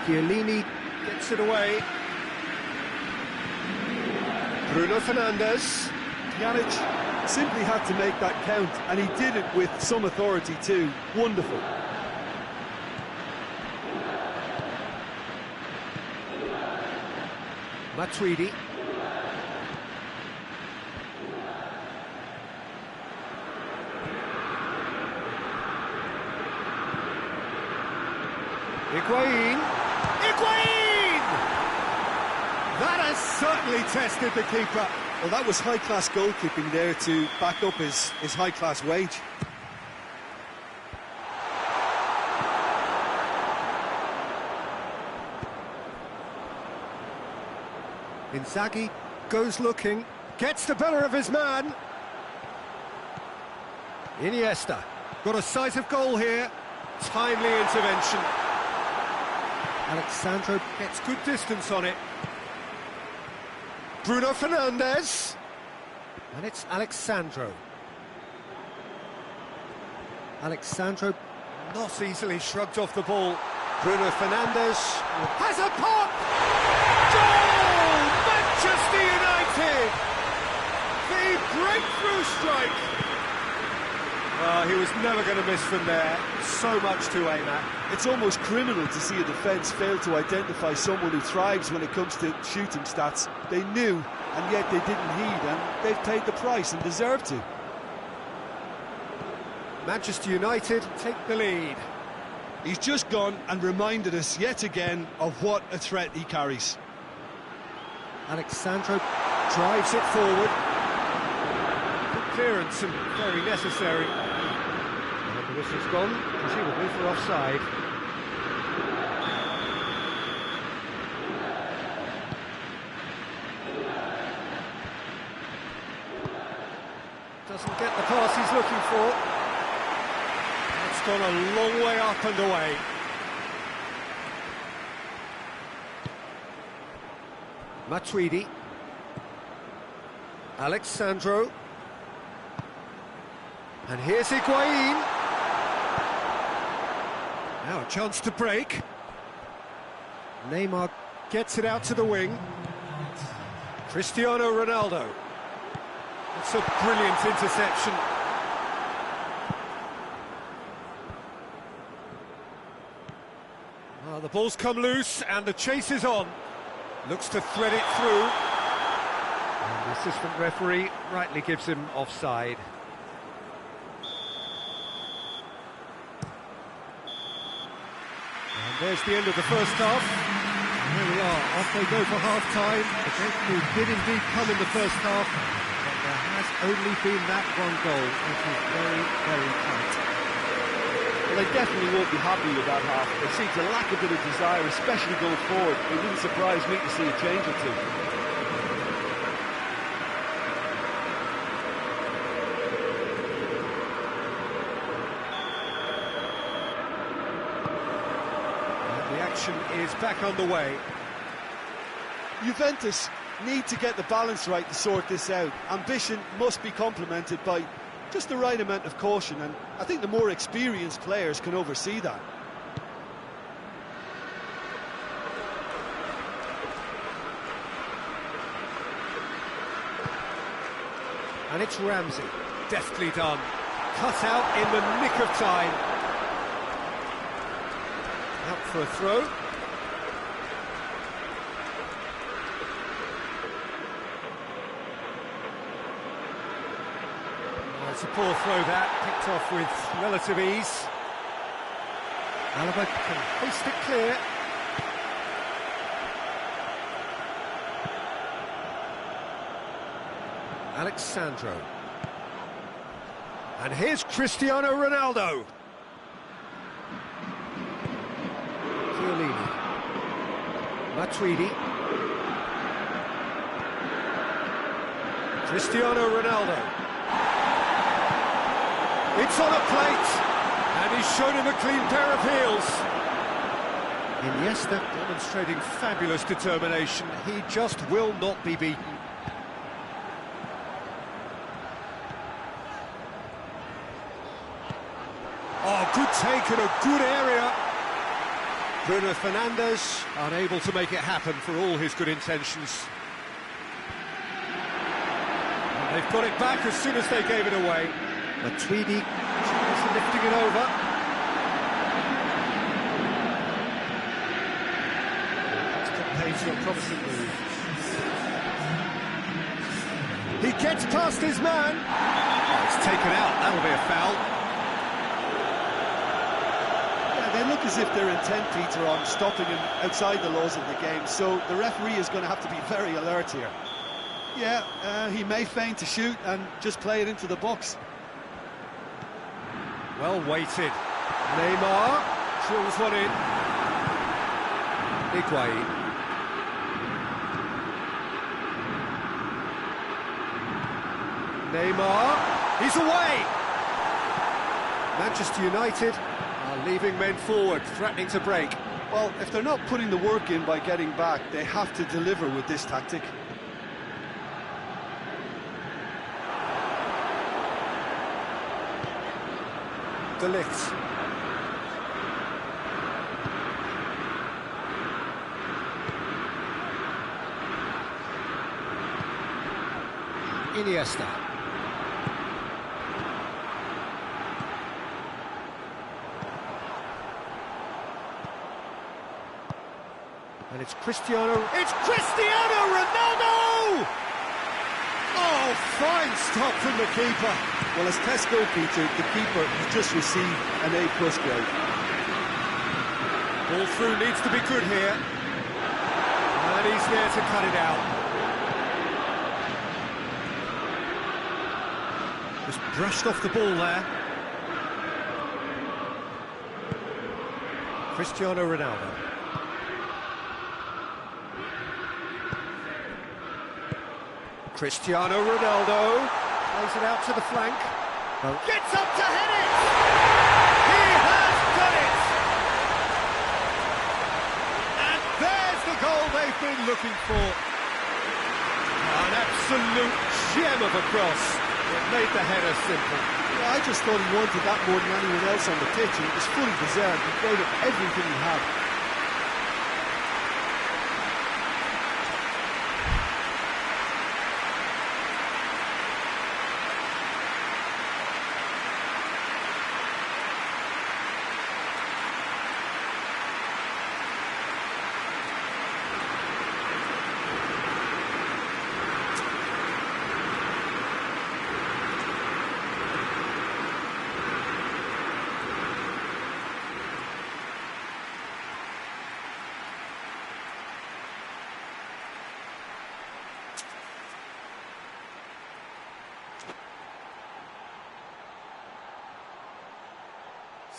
Chiellini gets it away. Bruno Fernandes. Pjanic simply had to make that count, and he did it with some authority too. Wonderful. Matuidi. Higuain. That has certainly tested the keeper. Well, that was high-class goalkeeping there to back up his high-class wage. Inzaghi goes looking, gets the better of his man. Iniesta got a sight of goal here. Timely intervention. Alexandro gets good distance on it. Bruno Fernandes. And it's Alexandro. Alexandro not easily shrugged off the ball. Bruno Fernandes has a pop! Goal! Manchester United! breakthrough strike. Well, he was never going to miss from there. So much to aim at. It's almost criminal to see a defence fail to identify someone who thrives when it comes to shooting stats. They knew, and yet they didn't heed, and they've paid the price and deserve to. Manchester United take the lead. He's just gone and reminded us yet again of what a threat he carries. Alexandro drives it forward. Good clearance and very necessary. And the whistle's gone, presumably for offside. Doesn't get the pass he's looking for. It's gone a long way up and away. Matuidi. Alexandro. And here's Higuain. Now a chance to break. Neymar gets it out to the wing. Cristiano Ronaldo. It's a brilliant interception. The ball's come loose and the chase is on. Looks to thread it through. And the assistant referee rightly gives him offside. And there's the end of the first half. Here we are, off they go for half-time. The breakthrough did indeed come in the first half, but there has only been that one goal, which is very, very tight. Well, they definitely won't be happy with that half. There seems to lack a bit of desire, especially going forward. It wouldn't surprise me to see a change or two. And the action is back on the way. Juventus need to get the balance right to sort this out. Ambition must be complemented by just the right amount of caution, and I think the more experienced players can oversee that. And it's Ramsey, deftly done, cut out in the nick of time. Out for a throw. It's a poor throw that, picked off with relative ease. Alaba can hoist it clear. Alexandro. And here's Cristiano Ronaldo. Chiellini. Matuidi. Cristiano Ronaldo. It's on a plate, and he's shown him a clean pair of heels. Iniesta demonstrating fabulous determination. He just will not be beaten. Oh, good take in a good area. Bruno Fernandes unable to make it happen for all his good intentions. And they've got it back as soon as they gave it away. Matuidi tries lifting it over. Extra pace or promising move. He gets past his man. Oh, it's taken out. That'll be a foul. Yeah, they look as if they're intent, Peter, on stopping him outside the laws of the game, so the referee is going to have to be very alert here. Yeah, he may feign to shoot and just play it into the box. Well weighted. Neymar drills one in. Higuain. Neymar, he's away! Manchester United are leaving men forward, threatening to break. Well, if they're not putting the work in by getting back, they have to deliver with this tactic. De Ligt. Iniesta. And it's Cristiano Ronaldo! Oh, fine stop from the keeper. Well, as tests go, Peter, the keeper has just received an A+ grade. Ball through needs to be good here. And he's there to cut it out. Just brushed off the ball there. Cristiano Ronaldo. Cristiano Ronaldo plays it out to the flank. Gets up to head it! He has done it! And there's the goal they've been looking for. An absolute gem of a cross. It made the header simple. Yeah, I just thought he wanted that more than anyone else on the pitch, and it was fully deserved. He gave it everything he had.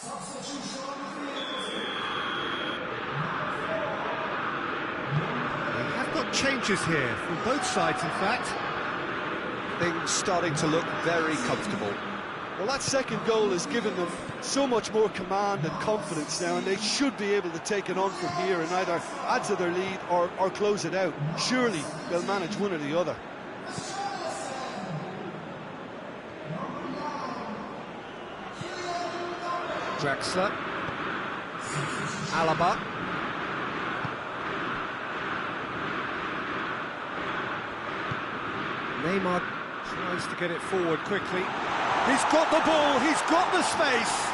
We have got changes here from both sides, in fact. Things starting to look very comfortable. Well, that second goal has given them so much more command and confidence now, and they should be able to take it on from here and either add to their lead or close it out. Surely they'll manage one or the other. Draxler. Alaba. Neymar tries to get it forward quickly. He's got the ball, he's got the space.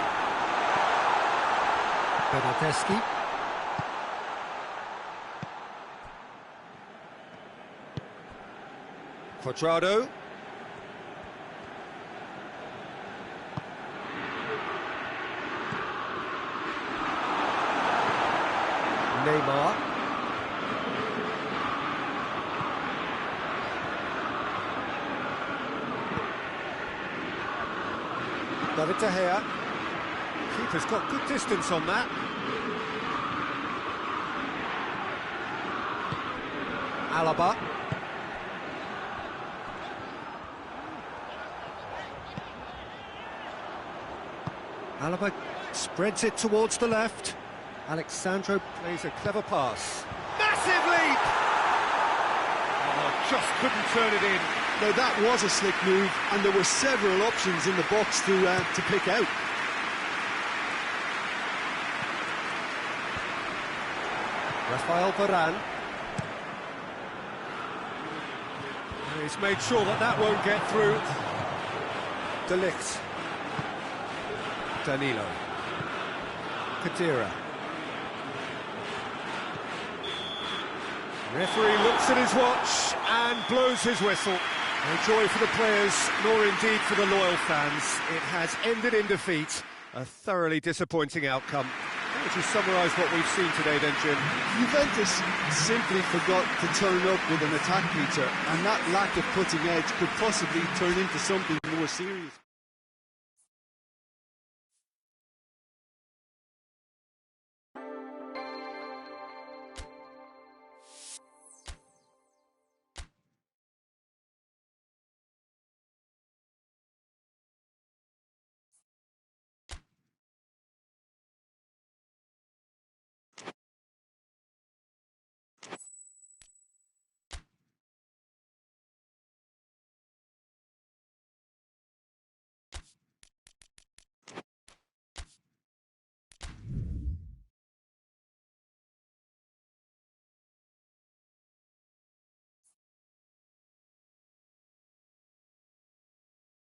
Bernardeschi. Quadrado. Neymar. David De Gea. Keeper's got good distance on that. Alaba. Alaba spreads it towards the left. Alexandro plays a clever pass. Massive leap! Oh, just couldn't turn it in. Now that was a slick move, and there were several options in the box to pick out. Rafael Varane. He's made sure that won't get through. De Ligt. Danilo. Khedira. Referee looks at his watch and blows his whistle. No joy for the players, nor indeed for the loyal fans. It has ended in defeat, a thoroughly disappointing outcome. How would you summarise what we've seen today then, Jim? Juventus simply forgot to turn up with an attack, Peter, and that lack of cutting edge could possibly turn into something more serious.